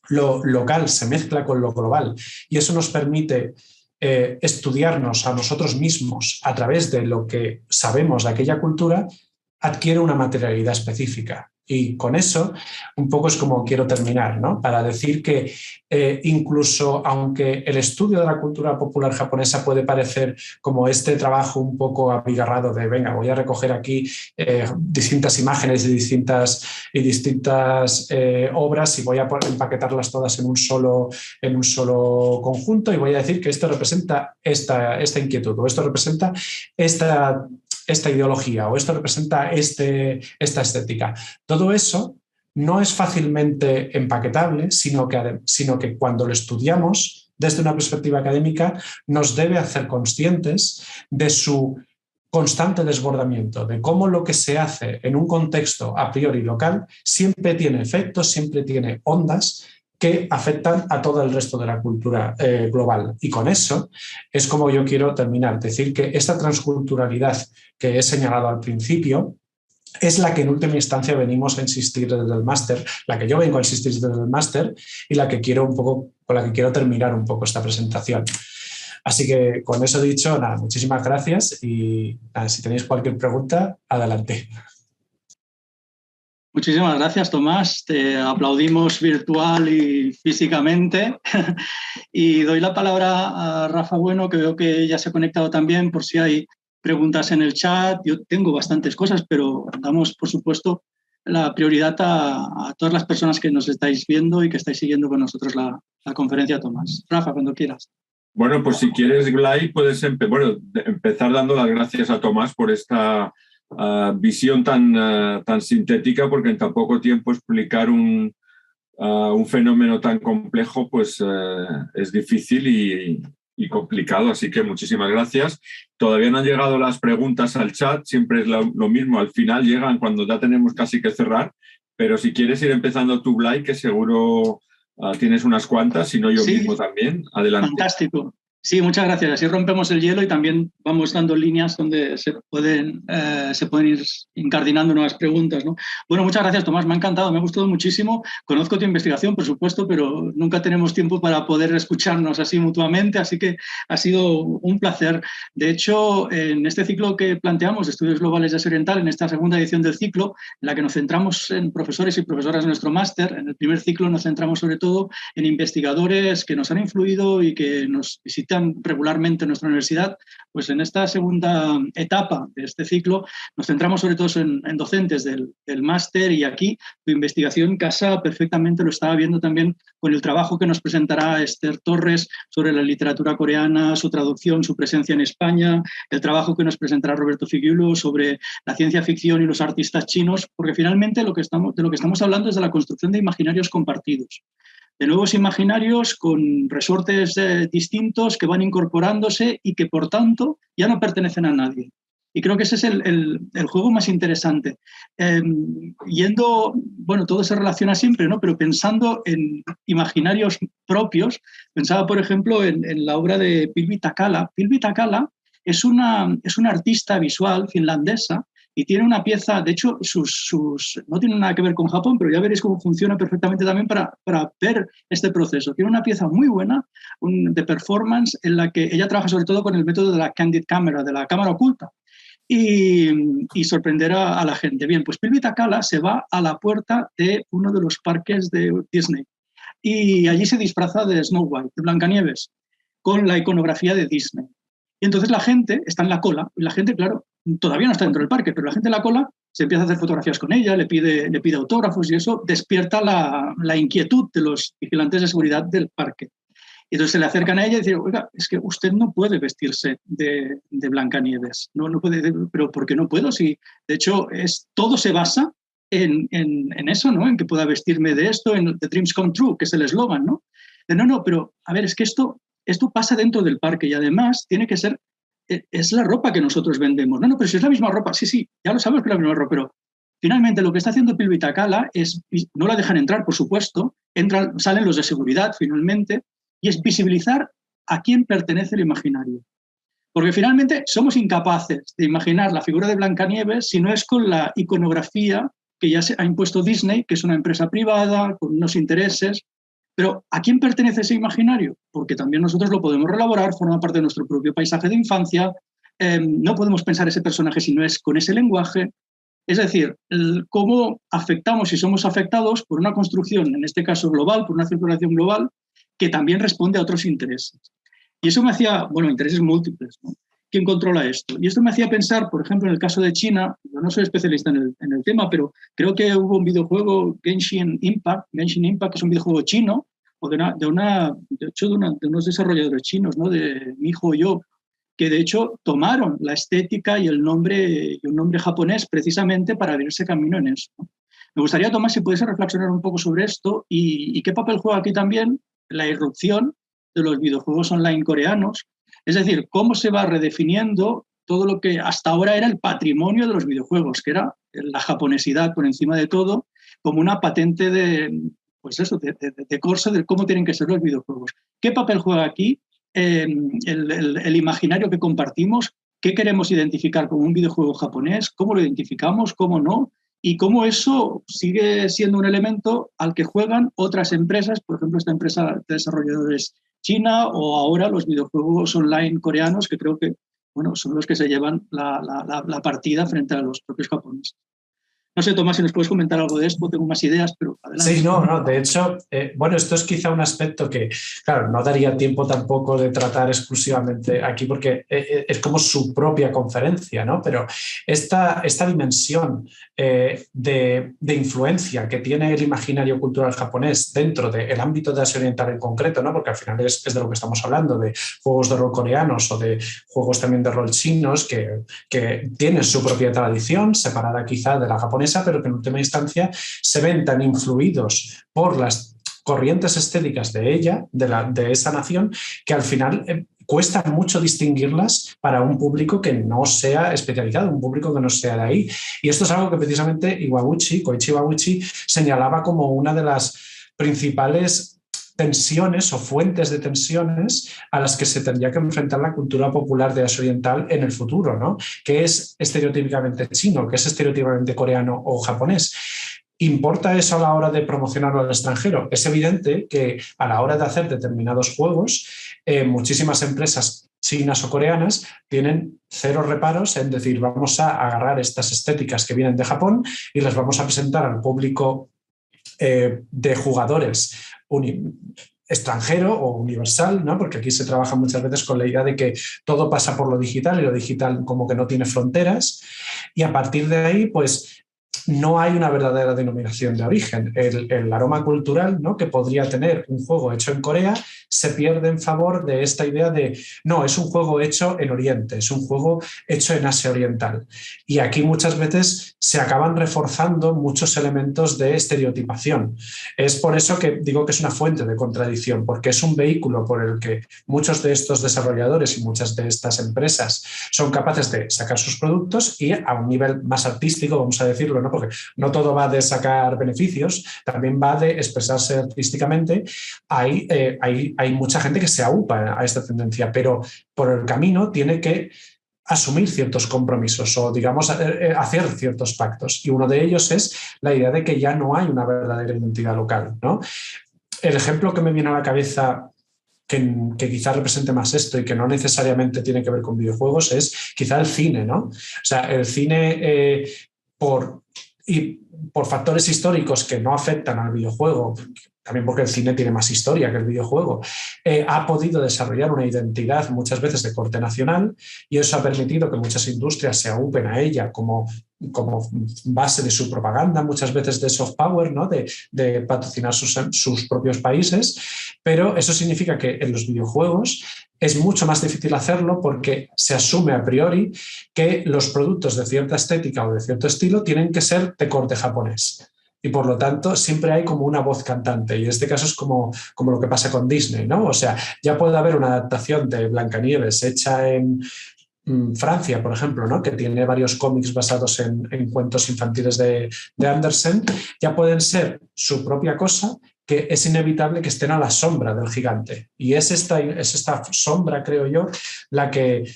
local se mezcla con lo global y eso nos permite estudiarnos a nosotros mismos a través de lo que sabemos de aquella cultura, adquiere una materialidad específica. Y con eso un poco es como quiero terminar, ¿no? Para decir que incluso aunque el estudio de la cultura popular japonesa puede parecer como este trabajo un poco abigarrado de venga, voy a recoger aquí distintas imágenes y distintas obras y voy a empaquetarlas todas en un solo conjunto y voy a decir que esto representa esta inquietud o esto representa esta ideología o esto representa esta estética. Todo eso no es fácilmente empaquetable, sino que cuando lo estudiamos desde una perspectiva académica nos debe hacer conscientes de su constante desbordamiento, de cómo lo que se hace en un contexto a priori local siempre tiene efectos, siempre tiene ondas que afectan a todo el resto de la cultura global. Y con eso es como yo quiero terminar, decir que esta transculturalidad que he señalado al principio es la que en última instancia venimos a insistir desde el máster, la que yo vengo a insistir desde el máster y la que quiero un poco, con la que quiero terminar un poco esta presentación. Así que con eso dicho, nada, muchísimas gracias y nada, si tenéis cualquier pregunta, adelante. Muchísimas gracias, Tomás. Te aplaudimos virtual y físicamente. Y doy la palabra a Rafa Bueno, que veo que ya se ha conectado también, por si hay preguntas en el chat. Yo tengo bastantes cosas, pero damos, por supuesto, la prioridad a todas las personas que nos estáis viendo y que estáis siguiendo con nosotros la conferencia, Tomás. Rafa, cuando quieras. Bueno, pues si quieres, Blay, puedes empezar dando las gracias a Tomás por esta visión tan sintética, porque en tan poco tiempo explicar un fenómeno tan complejo pues es difícil y complicado, así que muchísimas gracias. Todavía no han llegado las preguntas al chat, siempre es lo mismo, al final llegan cuando ya tenemos casi que cerrar, pero si quieres ir empezando tú, Blay, que seguro tienes unas cuantas, si no yo mismo también, adelante. Fantástico. Sí, muchas gracias. Así rompemos el hielo y también vamos dando líneas donde se pueden ir incardinando nuevas preguntas, ¿no? Bueno, muchas gracias, Tomás. Me ha encantado, me ha gustado muchísimo. Conozco tu investigación, por supuesto, pero nunca tenemos tiempo para poder escucharnos así mutuamente, así que ha sido un placer. De hecho, en este ciclo que planteamos, Estudios Globales de Asia Oriental, en esta segunda edición del ciclo, en la que nos centramos en profesores y profesoras de nuestro máster, en el primer ciclo nos centramos sobre todo en investigadores que nos han influido y que nos visitan regularmente en nuestra universidad, pues en esta segunda etapa de este ciclo nos centramos sobre todo en docentes del máster y aquí tu investigación casa perfectamente, lo estaba viendo también con el trabajo que nos presentará Esther Torres sobre la literatura coreana, su traducción, su presencia en España, el trabajo que nos presentará Roberto Figuiulo sobre la ciencia ficción y los artistas chinos, porque finalmente de lo que estamos hablando es de la construcción de imaginarios compartidos, de nuevos imaginarios con resortes distintos que van incorporándose y que, por tanto, ya no pertenecen a nadie. Y creo que ese es el juego más interesante. Todo se relaciona siempre, ¿no? Pero pensando en imaginarios propios, pensaba, por ejemplo, en la obra de Pilvi Takala. Pilvi Takala es una artista visual finlandesa y tiene una pieza, de hecho, no tiene nada que ver con Japón, pero ya veréis cómo funciona perfectamente también para ver este proceso. Tiene una pieza muy buena de performance en la que ella trabaja sobre todo con el método de la candid camera, de la cámara oculta, y sorprender a la gente. Bien, pues Pilvi Takala se va a la puerta de uno de los parques de Disney y allí se disfraza de Snow White, de Blancanieves, con la iconografía de Disney. Y entonces la gente está en la cola, y la gente, claro, todavía no está dentro del parque, pero la gente en la cola se empieza a hacer fotografías con ella, le pide autógrafos y eso despierta la inquietud de los vigilantes de seguridad del parque. Y entonces se le acercan a ella y dicen, oiga, es que usted no puede vestirse de Blancanieves. No puede, pero ¿por qué no puedo? Si, de hecho, todo se basa en eso, ¿no? En que pueda vestirme de esto, en The Dreams Come True, que es el eslogan, ¿no? No, pero a ver, es que esto pasa dentro del parque y además tiene que ser, es la ropa que nosotros vendemos. No, pero si es la misma ropa, sí, ya lo sabemos que es la misma ropa, pero finalmente lo que está haciendo Pilvi Takala es, no la dejan entrar, por supuesto, salen los de seguridad finalmente, y es visibilizar a quién pertenece el imaginario. Porque finalmente somos incapaces de imaginar la figura de Blancanieves si no es con la iconografía que ya se ha impuesto Disney, que es una empresa privada, con unos intereses. Pero ¿a quién pertenece ese imaginario? Porque también nosotros lo podemos reelaborar, forma parte de nuestro propio paisaje de infancia. No podemos pensar ese personaje si no es con ese lenguaje. Es decir, cómo afectamos y somos afectados por una construcción, en este caso global, por una circulación global, que también responde a otros intereses. Y eso me hacía, intereses múltiples, ¿no? ¿Quién controla esto? Y esto me hacía pensar, por ejemplo, en el caso de China. Yo no soy especialista en el tema, pero creo que hubo un videojuego, Genshin Impact, que es un videojuego chino, o de unos desarrolladores chinos, ¿no? De Miho Yo, que de hecho tomaron la estética y un nombre japonés precisamente para abrirse camino en eso, ¿no? Me gustaría, Tomás, si puedes reflexionar un poco sobre esto y qué papel juega aquí también la irrupción de los videojuegos online coreanos. Es decir, cómo se va redefiniendo todo lo que hasta ahora era el patrimonio de los videojuegos, que era la japonesidad por encima de todo, como una patente de corso de cómo tienen que ser los videojuegos. ¿Qué papel juega aquí el imaginario que compartimos? ¿Qué queremos identificar como un videojuego japonés? ¿Cómo lo identificamos? ¿Cómo no? Y cómo eso sigue siendo un elemento al que juegan otras empresas, por ejemplo, esta empresa de desarrolladores china, o ahora los videojuegos online coreanos, que creo que son los que se llevan la partida frente a los propios japoneses. No sé, Tomás, si nos puedes comentar algo de esto, tengo más ideas, pero adelante. Sí, no, de hecho, esto es quizá un aspecto que, claro, no daría tiempo tampoco de tratar exclusivamente aquí porque es como su propia conferencia, ¿no? Pero esta dimensión de influencia que tiene el imaginario cultural japonés dentro del ámbito de Asia Oriental en concreto, ¿no? Porque al final es de lo que estamos hablando, de juegos de rol coreanos o de juegos también de rol chinos que tienen su propia tradición, separada quizá de la japonesa, pero que en última instancia se ven tan influidos por las corrientes estéticas de ella, de esa nación, que al final cuesta mucho distinguirlas para un público que no sea especializado, un público que no sea de ahí. Y esto es algo que precisamente Koichi Iwabuchi señalaba como una de las principales tensiones o fuentes de tensiones a las que se tendría que enfrentar la cultura popular de Asia Oriental en el futuro, ¿no? Que es estereotípicamente chino, que es estereotípicamente coreano o japonés. ¿Importa eso a la hora de promocionarlo al extranjero? Es evidente que a la hora de hacer determinados juegos, muchísimas empresas chinas o coreanas tienen cero reparos en decir, vamos a agarrar estas estéticas que vienen de Japón y las vamos a presentar al público de jugadores extranjero o universal, ¿no? Porque aquí se trabaja muchas veces con la idea de que todo pasa por lo digital y lo digital como que no tiene fronteras, y a partir de ahí pues no hay una verdadera denominación de origen. El aroma cultural, ¿no?, que podría tener un juego hecho en Corea se pierde en favor de esta idea de no, es un juego hecho en Oriente, es un juego hecho en Asia Oriental. Y aquí muchas veces se acaban reforzando muchos elementos de estereotipación. Es por eso que digo que es una fuente de contradicción, porque es un vehículo por el que muchos de estos desarrolladores y muchas de estas empresas son capaces de sacar sus productos y a un nivel más artístico, vamos a decirlo, ¿no? Porque no todo va de sacar beneficios, también va de expresarse artísticamente. Hay mucha gente que se aupa a esta tendencia, pero por el camino tiene que asumir ciertos compromisos o, digamos, hacer ciertos pactos. Y uno de ellos es la idea de que ya no hay una verdadera identidad local, ¿no? El ejemplo que me viene a la cabeza que quizá represente más esto y que no necesariamente tiene que ver con videojuegos es quizá el cine, ¿no? O sea, el cine por factores históricos que no afectan al videojuego, también porque el cine tiene más historia que el videojuego, ha podido desarrollar una identidad muchas veces de corte nacional, y eso ha permitido que muchas industrias se aupen a ella como base de su propaganda, muchas veces de soft power, ¿no?, de patrocinar sus propios países, pero eso significa que en los videojuegos es mucho más difícil hacerlo porque se asume a priori que los productos de cierta estética o de cierto estilo tienen que ser de corte japonés. Y por lo tanto siempre hay como una voz cantante, y en este caso es como lo que pasa con Disney, ¿no? O sea, ya puede haber una adaptación de Blancanieves hecha en Francia, por ejemplo, ¿no?, que tiene varios cómics basados en cuentos infantiles de Andersen, ya pueden ser su propia cosa, que es inevitable que estén a la sombra del gigante. Y es esta sombra, creo yo, la que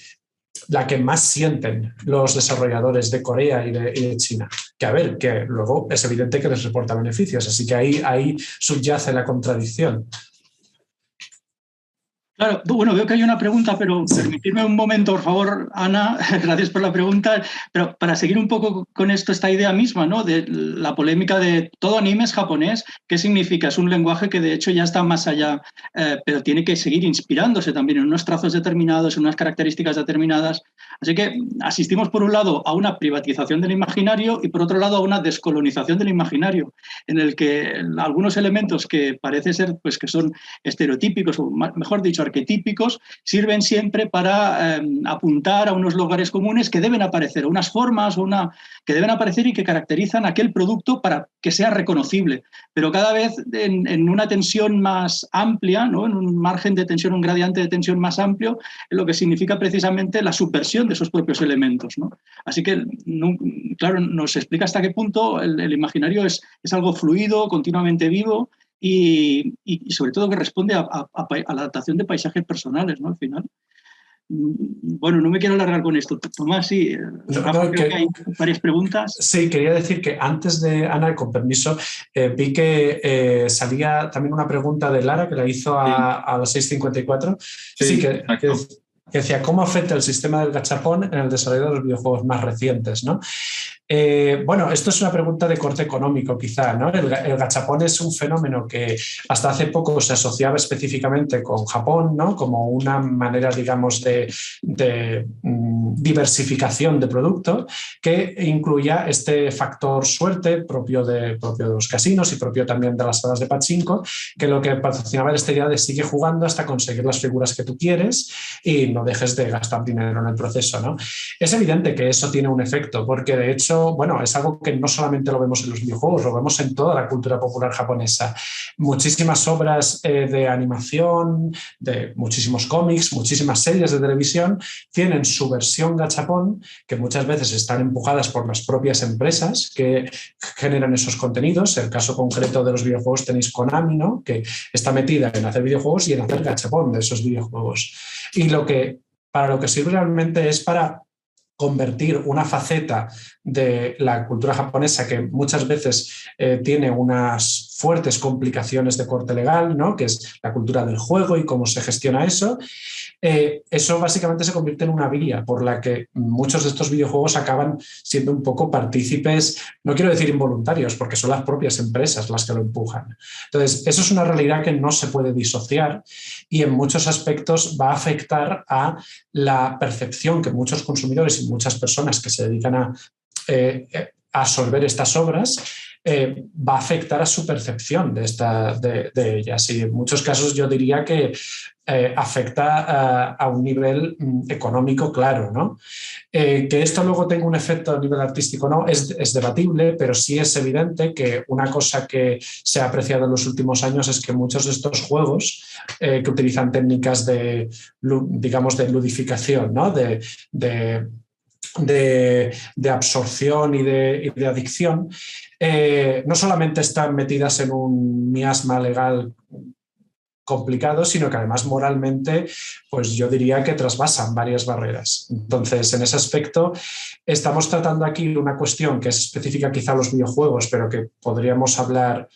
la que más sienten los desarrolladores de Corea y de China. Que a ver, que luego es evidente que les reporta beneficios, así que ahí subyace la contradicción. Claro, bueno, veo que hay una pregunta, pero permitidme un momento, por favor, Ana, gracias por la pregunta, pero para seguir un poco con esta idea misma, ¿no? De la polémica de todo anime es japonés, ¿qué significa? Es un lenguaje que de hecho ya está más allá, pero tiene que seguir inspirándose también en unos trazos determinados, en unas características determinadas. Así que asistimos por un lado a una privatización del imaginario y por otro lado a una descolonización del imaginario, en el que algunos elementos que parece ser pues, que son estereotípicos, o mejor dicho, arquetípicos, sirven siempre para apuntar a unos lugares comunes que deben aparecer, unas formas que deben aparecer y que caracterizan aquel producto para que sea reconocible, pero cada vez en una tensión más amplia, ¿no? En un margen de tensión, un gradiente de tensión más amplio, lo que significa precisamente la subversión de esos propios elementos, ¿no? Así que, claro, nos explica hasta qué punto el imaginario es algo fluido, continuamente vivo, y sobre todo que responde a la adaptación de paisajes personales, ¿no? Al final. Bueno, no me quiero alargar con esto. Tomás, sí, creo que hay varias preguntas. Sí, quería decir que antes de Ana, con permiso, vi que salía también una pregunta de Lara que la hizo a las 6:54. Sí, que decía, ¿cómo afecta el sistema del gachapón en el desarrollo de los videojuegos más recientes, ¿no? Bueno, esto es una pregunta de corte económico, quizá, ¿no? El gachapón es un fenómeno que hasta hace poco se asociaba específicamente con Japón, ¿no? Como una manera, digamos, de diversificación de producto que incluía este factor suerte propio de los casinos y propio también de las salas de pachinko, que lo que patrocinaba era esta idea de sigue jugando hasta conseguir las figuras que tú quieres y no dejes de gastar dinero en el proceso, ¿no? Es evidente que eso tiene un efecto, porque de hecho, bueno, es algo que no solamente lo vemos en los videojuegos, lo vemos en toda la cultura popular japonesa. Muchísimas obras de animación, de muchísimos cómics, muchísimas series de televisión tienen su versión gachapón, que muchas veces están empujadas por las propias empresas que generan esos contenidos. El caso concreto de los videojuegos tenéis Konami, ¿no? Que está metida en hacer videojuegos y en hacer gachapón de esos videojuegos. Y para lo que sirve realmente es para convertir una faceta de la cultura japonesa que muchas veces tiene unas fuertes complicaciones de corte legal, ¿no? Que es la cultura del juego y cómo se gestiona eso. Eso básicamente se convierte en una vía por la que muchos de estos videojuegos acaban siendo un poco partícipes, no quiero decir involuntarios, porque son las propias empresas las que lo empujan. Entonces, eso es una realidad que no se puede disociar y en muchos aspectos va a afectar a la percepción que muchos consumidores y muchas personas que se dedican a absorber estas obras va a afectar a su percepción de ellas. Y en muchos casos yo diría que afecta a un nivel económico claro, ¿no? Que esto luego tenga un efecto a nivel artístico no es debatible, pero sí es evidente que una cosa que se ha apreciado en los últimos años es que muchos de estos juegos que utilizan técnicas de ludificación, ¿no? de absorción y de adicción, no solamente están metidas en un miasma legal complicado, sino que además moralmente, pues yo diría que trasvasan varias barreras. Entonces, en ese aspecto, estamos tratando aquí una cuestión que es específica quizá a los videojuegos, pero que podríamos hablar,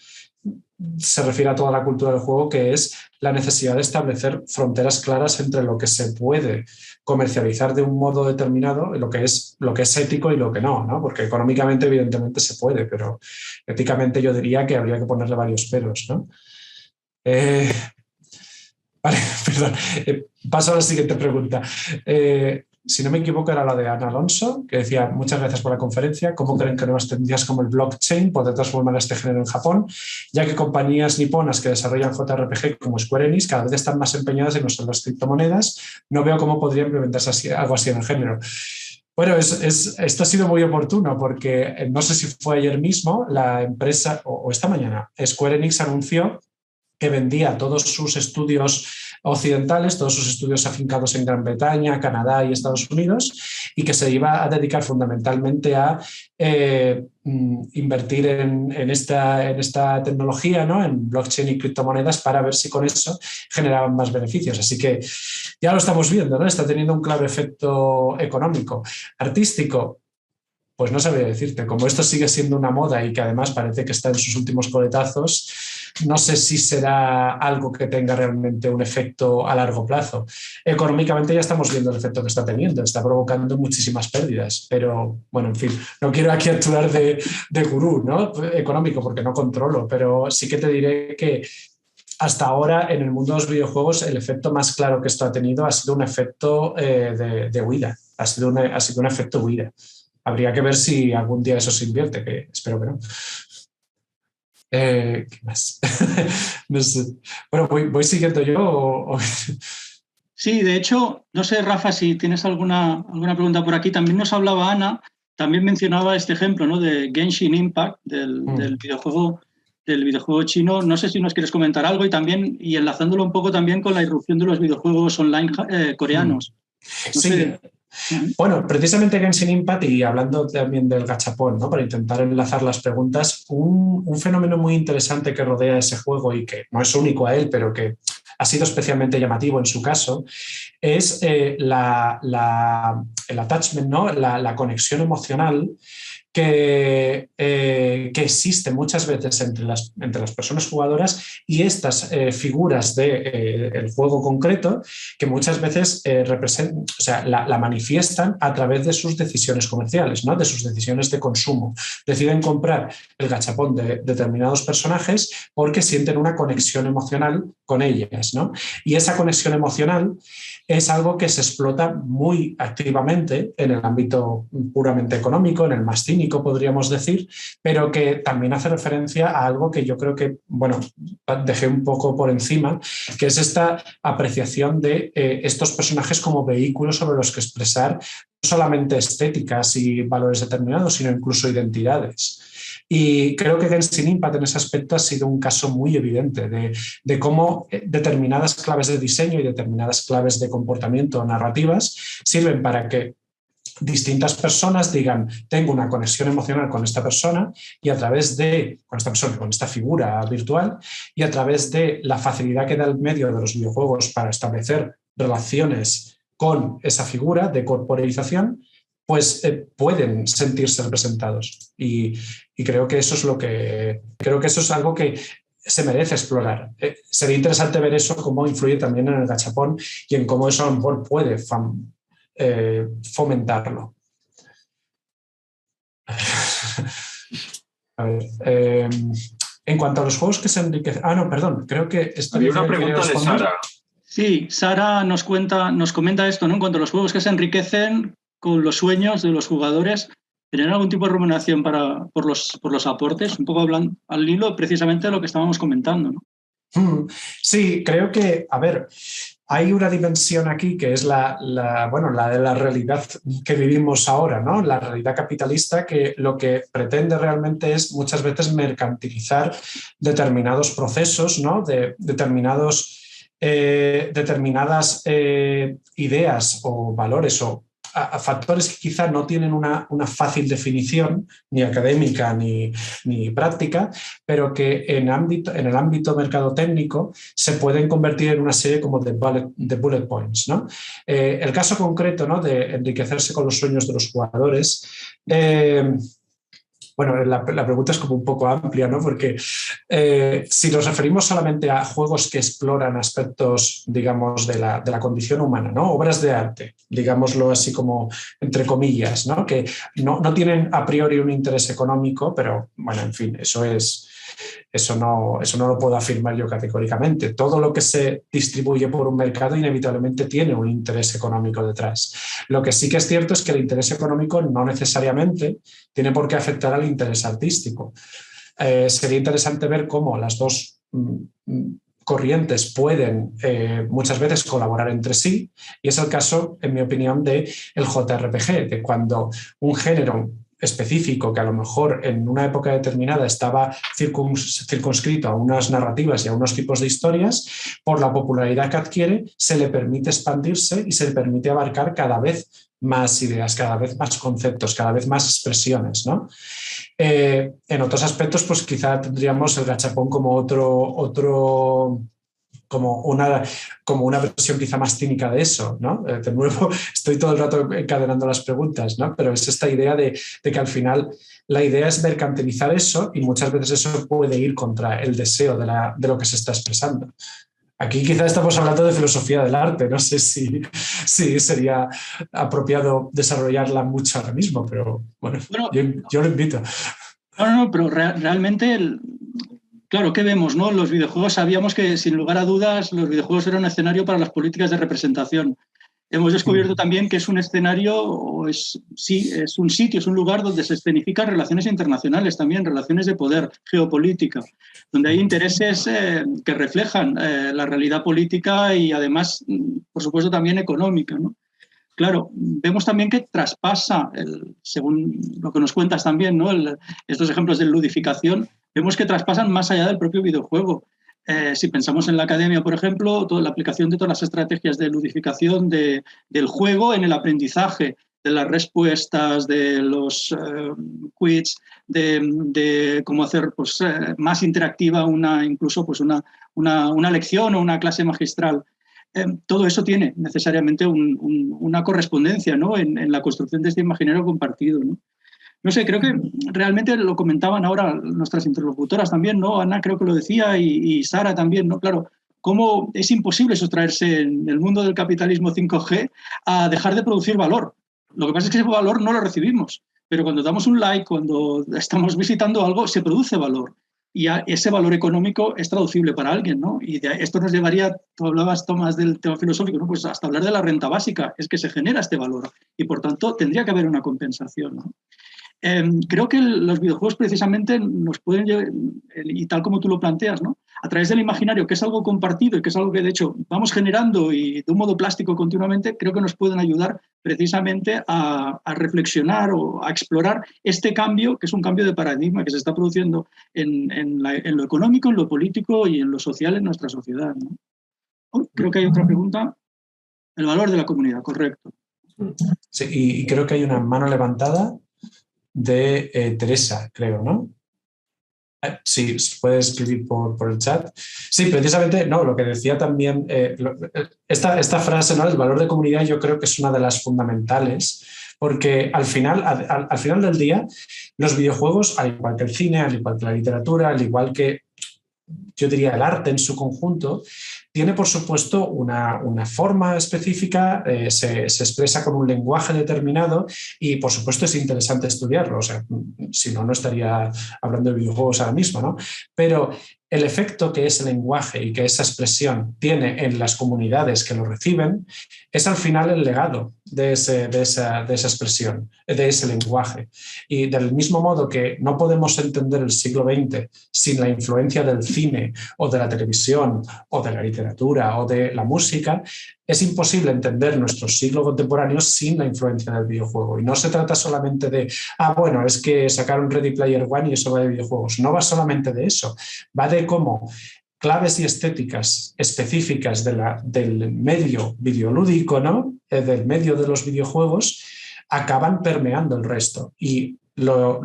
se refiere a toda la cultura del juego, que es la necesidad de establecer fronteras claras entre lo que se puede comercializar de un modo determinado, lo que es ético y lo que no, ¿no? Porque económicamente evidentemente se puede, pero éticamente yo diría que habría que ponerle varios peros, ¿no? Vale, perdón. Paso a la siguiente pregunta. Si no me equivoco, era la de Ana Alonso, que decía: muchas gracias por la conferencia. ¿Cómo creen que nuevas tendencias como el blockchain podrán transformar este género en Japón? Ya que compañías niponas que desarrollan JRPG como Square Enix cada vez están más empeñadas en usar las criptomonedas. No veo cómo podría implementarse algo así en el género. Bueno, esto ha sido muy oportuno porque no sé si fue ayer mismo la empresa, o esta mañana, Square Enix anunció que vendía todos sus estudios occidentales, todos sus estudios afincados en Gran Bretaña, Canadá y Estados Unidos, y que se iba a dedicar fundamentalmente a invertir en esta tecnología, ¿no? En blockchain y criptomonedas, para ver si con eso generaban más beneficios. Así que ya lo estamos viendo, ¿no? Está teniendo un claro efecto económico. Artístico, pues no sabría decirte. Como esto sigue siendo una moda y que además parece que está en sus últimos coletazos, no sé si será algo que tenga realmente un efecto a largo plazo. Económicamente ya estamos viendo el efecto que está teniendo, está provocando muchísimas pérdidas, pero bueno, en fin, no quiero aquí actuar de gurú, ¿no? Económico, porque no controlo, pero sí que te diré que hasta ahora en el mundo de los videojuegos el efecto más claro que esto ha tenido ha sido un efecto de huida, ha sido un efecto huida. Habría que ver si algún día eso se invierte, que espero que no. ¿Qué más? No sé. Bueno, ¿voy siguiendo yo o...? Sí, de hecho, no sé, Rafa, si tienes alguna pregunta por aquí. También nos hablaba Ana, también mencionaba este ejemplo, ¿no? De Genshin Impact, del videojuego chino. No sé si nos quieres comentar algo y enlazándolo un poco también con la irrupción de los videojuegos online coreanos. No sí. sé. Bueno, precisamente Genshin Impact, y hablando también del gachapón, ¿no? Para intentar enlazar las preguntas, un fenómeno muy interesante que rodea ese juego y que no es único a él, pero que ha sido especialmente llamativo en su caso, es el attachment, ¿no? La conexión emocional que existe muchas veces entre las personas jugadoras y estas figuras del juego concreto, que muchas veces la manifiestan a través de sus decisiones comerciales, ¿no? De sus decisiones de consumo. Deciden comprar el gachapón de determinados personajes porque sienten una conexión emocional con ellas, ¿no? Y esa conexión emocional es algo que se explota muy activamente en el ámbito puramente económico, en el más cínico, podríamos decir, pero que también hace referencia a algo que yo creo que, bueno, dejé un poco por encima, que es esta apreciación de estos personajes como vehículos sobre los que expresar no solamente estéticas y valores determinados, sino incluso identidades. Y creo que Genshin Impact en ese aspecto ha sido un caso muy evidente de cómo determinadas claves de diseño y determinadas claves de comportamiento narrativas sirven para que distintas personas digan, tengo una conexión emocional con esta persona y a través de, con esta figura virtual, y a través de la facilidad que da el medio de los videojuegos para establecer relaciones con esa figura de corporalización, pues pueden sentirse representados. Y creo que eso es algo que se merece explorar. Sería interesante ver eso, cómo influye también en el gachapón y en cómo eso a lo mejor puede fomentarlo. A ver, en cuanto a los juegos que se enriquecen... no, perdón, creo que... Había una pregunta de Sara. Sí, Sara nos comenta esto, ¿no? En cuanto a los juegos que se enriquecen con los sueños de los jugadores, ¿tener algún tipo de remuneración por los aportes? Un poco hablando al hilo precisamente de lo que estábamos comentando, ¿no? Sí, creo que, a ver, hay una dimensión aquí que es la de la realidad que vivimos ahora, ¿no? La realidad capitalista, que lo que pretende realmente es muchas veces mercantilizar determinados procesos, ¿no? De determinadas ideas o valores o a factores que quizá no tienen una fácil definición, ni académica ni práctica, pero que en el ámbito mercadotécnico se pueden convertir en una serie como de bullet points, ¿no? El caso concreto, ¿no? De enriquecerse con los sueños de los jugadores. Bueno, la pregunta es como un poco amplia, ¿no? Porque si nos referimos solamente a juegos que exploran aspectos, digamos, de la condición humana, ¿no? Obras de arte, digámoslo así como entre comillas, ¿no? Que no tienen a priori un interés económico, pero bueno, en fin, eso no lo puedo afirmar yo categóricamente. Todo lo que se distribuye por un mercado inevitablemente tiene un interés económico detrás. Lo que sí que es cierto es que el interés económico no necesariamente tiene por qué afectar al interés artístico. Sería interesante ver cómo las dos corrientes pueden muchas veces colaborar entre sí, y es el caso, en mi opinión, del JRPG, de cuando un género específico que a lo mejor en una época determinada estaba circunscrito a unas narrativas y a unos tipos de historias, por la popularidad que adquiere, se le permite expandirse y se le permite abarcar cada vez más ideas, cada vez más conceptos, cada vez más expresiones, ¿no? En otros aspectos, pues quizá tendríamos el gachapón como como una versión quizá más cínica de eso, ¿no? De nuevo, estoy todo el rato encadenando las preguntas, ¿no? Pero es esta idea de que al final la idea es mercantilizar eso y muchas veces eso puede ir contra el deseo de lo que se está expresando. Aquí quizá estamos hablando de filosofía del arte, no sé si sería apropiado desarrollarla mucho ahora mismo, pero bueno, yo lo invito. No, pero realmente, claro, ¿qué vemos, no? Los videojuegos, sabíamos que sin lugar a dudas los videojuegos eran un escenario para las políticas de representación. Hemos descubierto también que es un escenario, es un sitio, es un lugar donde se escenifican relaciones internacionales también, relaciones de poder, geopolítica, donde hay intereses que reflejan la realidad política y además, por supuesto, también económica, ¿no? Claro, vemos también que traspasa, según lo que nos cuentas también, ¿no? Estos ejemplos de ludificación, vemos que traspasan más allá del propio videojuego. Si pensamos en la academia, por ejemplo, la aplicación de todas las estrategias de ludificación del juego en el aprendizaje, de las respuestas, de los quiz, de cómo hacer pues, más interactiva incluso pues una lección o una clase magistral. Todo eso tiene necesariamente una correspondencia, ¿no? en la construcción de este imaginario compartido, ¿no? No sé, creo que realmente lo comentaban ahora nuestras interlocutoras también, ¿no? Ana creo que lo decía y Sara también, ¿no? Claro, cómo es imposible sustraerse en el mundo del capitalismo 5G a dejar de producir valor. Lo que pasa es que ese valor no lo recibimos, pero cuando damos un like, cuando estamos visitando algo, se produce valor. Y ese valor económico es traducible para alguien, ¿no? Y esto nos llevaría, tú hablabas, Tomás, del tema filosófico, ¿no? Pues hasta hablar de la renta básica, es que se genera este valor y por tanto tendría que haber una compensación, ¿no? Creo que los videojuegos precisamente nos pueden llevar, y tal como tú lo planteas, ¿no? A través del imaginario, que es algo compartido y que es algo que de hecho vamos generando y de un modo plástico continuamente, creo que nos pueden ayudar precisamente a reflexionar o a explorar este cambio, que es un cambio de paradigma que se está produciendo en lo económico, en lo político y en lo social en nuestra sociedad, ¿no? Creo que hay otra pregunta. El valor de la comunidad, correcto. Sí, y creo que hay una mano levantada de Teresa, creo, ¿no? Sí, puede escribir por el chat. Sí, precisamente, no, lo que decía también, esta frase, ¿no? El valor de comunidad, yo creo que es una de las fundamentales, porque al final del día, los videojuegos, al igual que el cine, al igual que la literatura, al igual que, yo diría, el arte en su conjunto, tiene, por supuesto, una forma específica, se expresa con un lenguaje determinado y, por supuesto, es interesante estudiarlo. O sea, si no, no estaría hablando de videojuegos ahora mismo, ¿no? Pero el efecto que ese lenguaje y que esa expresión tiene en las comunidades que lo reciben es, al final, el legado de esa expresión, de ese lenguaje. Y del mismo modo que no podemos entender el siglo XX sin la influencia del cine o de la televisión o de la literatura o de la música, es imposible entender nuestro siglo contemporáneo sin la influencia del videojuego. Y no se trata solamente de, bueno, es que sacaron Ready Player One y eso va de videojuegos. No va solamente de eso, va de cómo claves y estéticas específicas del medio videolúdico, ¿no? Del medio de los videojuegos, acaban permeando el resto. Y lo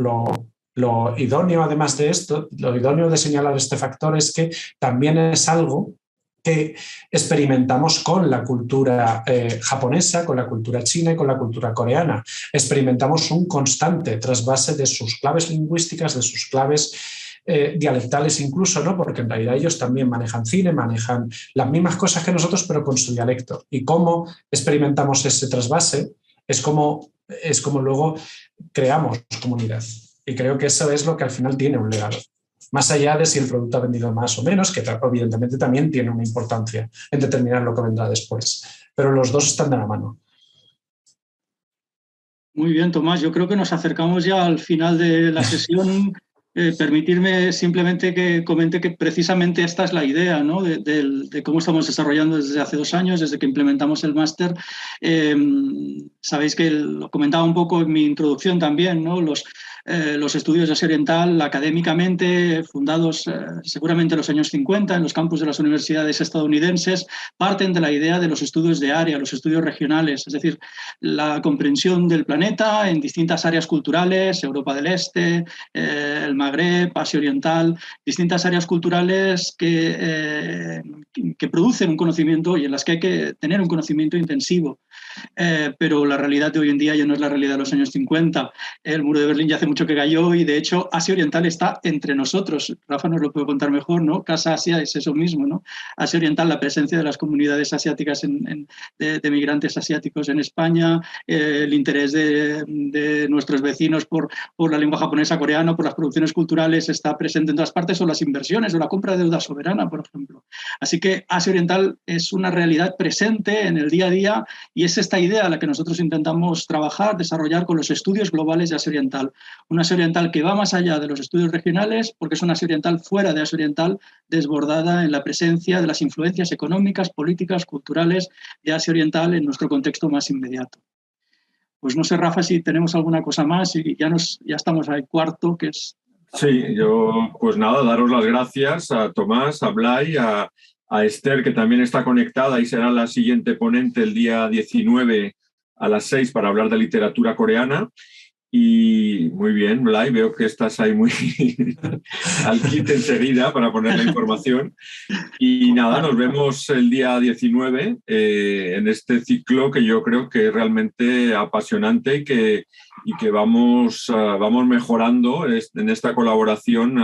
idóneo, además de esto, lo idóneo de señalar este factor es que también es algo que experimentamos con la cultura japonesa, con la cultura china y con la cultura coreana. Experimentamos un constante trasvase de sus claves lingüísticas, de sus claves dialectales incluso, ¿no? Porque en realidad ellos también manejan cine, manejan las mismas cosas que nosotros, pero con su dialecto. Y cómo experimentamos ese trasvase es como luego creamos comunidad. Y creo que eso es lo que al final tiene un legado. Más allá de si el producto ha vendido más o menos, que evidentemente también tiene una importancia en determinar lo que vendrá después. Pero los dos están de la mano. Muy bien, Tomás. Yo creo que nos acercamos ya al final de la sesión. Permitirme simplemente que comente que precisamente esta es la idea, ¿no? de cómo estamos desarrollando desde hace 2 años, desde que implementamos el máster. Sabéis que lo comentaba un poco en mi introducción también, ¿no? Los estudios de Asia Oriental, académicamente fundados seguramente en los años 50 en los campus de las universidades estadounidenses, parten de la idea de los estudios de área, los estudios regionales, es decir, la comprensión del planeta en distintas áreas culturales, Europa del Este, el Magreb, Asia Oriental, distintas áreas culturales que producen un conocimiento y en las que hay que tener un conocimiento intensivo. Pero la realidad de hoy en día ya no es la realidad de los años 50. El muro de Berlín ya hace mucho que cayó y de hecho Asia Oriental está entre nosotros. Rafa nos lo puede contar mejor, ¿no? Casa Asia es eso mismo, ¿no? Asia Oriental, la presencia de las comunidades asiáticas de migrantes asiáticos en España, el interés de nuestros vecinos por la lengua japonesa, coreana, por las producciones culturales está presente en todas partes, o las inversiones o la compra de deuda soberana, por ejemplo. Así que Asia Oriental es una realidad presente en el día a día y es esta idea a la que nosotros intentamos trabajar, desarrollar con los estudios globales de Asia Oriental. Una Asia Oriental que va más allá de los estudios regionales, porque es una Asia Oriental fuera de Asia Oriental, desbordada en la presencia de las influencias económicas, políticas, culturales de Asia Oriental en nuestro contexto más inmediato. Pues no sé, Rafa, si tenemos alguna cosa más y ya estamos al cuarto, que es... Sí, yo pues nada, daros las gracias a Tomás, a Blay, a Esther, que también está conectada y será la siguiente ponente el día 19 a las 6 para hablar de literatura coreana. Y muy bien, Blay, veo que estás ahí muy al kit enseguida para poner la información. Y nada, nos vemos el día 19 en este ciclo que yo creo que es realmente apasionante y que vamos mejorando en esta colaboración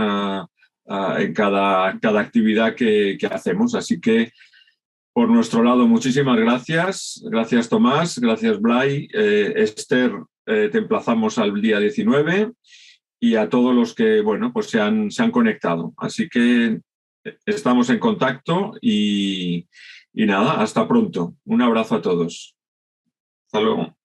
en cada actividad que hacemos. Así que, por nuestro lado, muchísimas gracias. Gracias, Tomás. Gracias, Blay. Esther, te emplazamos al día 19 y a todos los que pues se han conectado. Así que estamos en contacto y nada, hasta pronto. Un abrazo a todos. Hasta luego.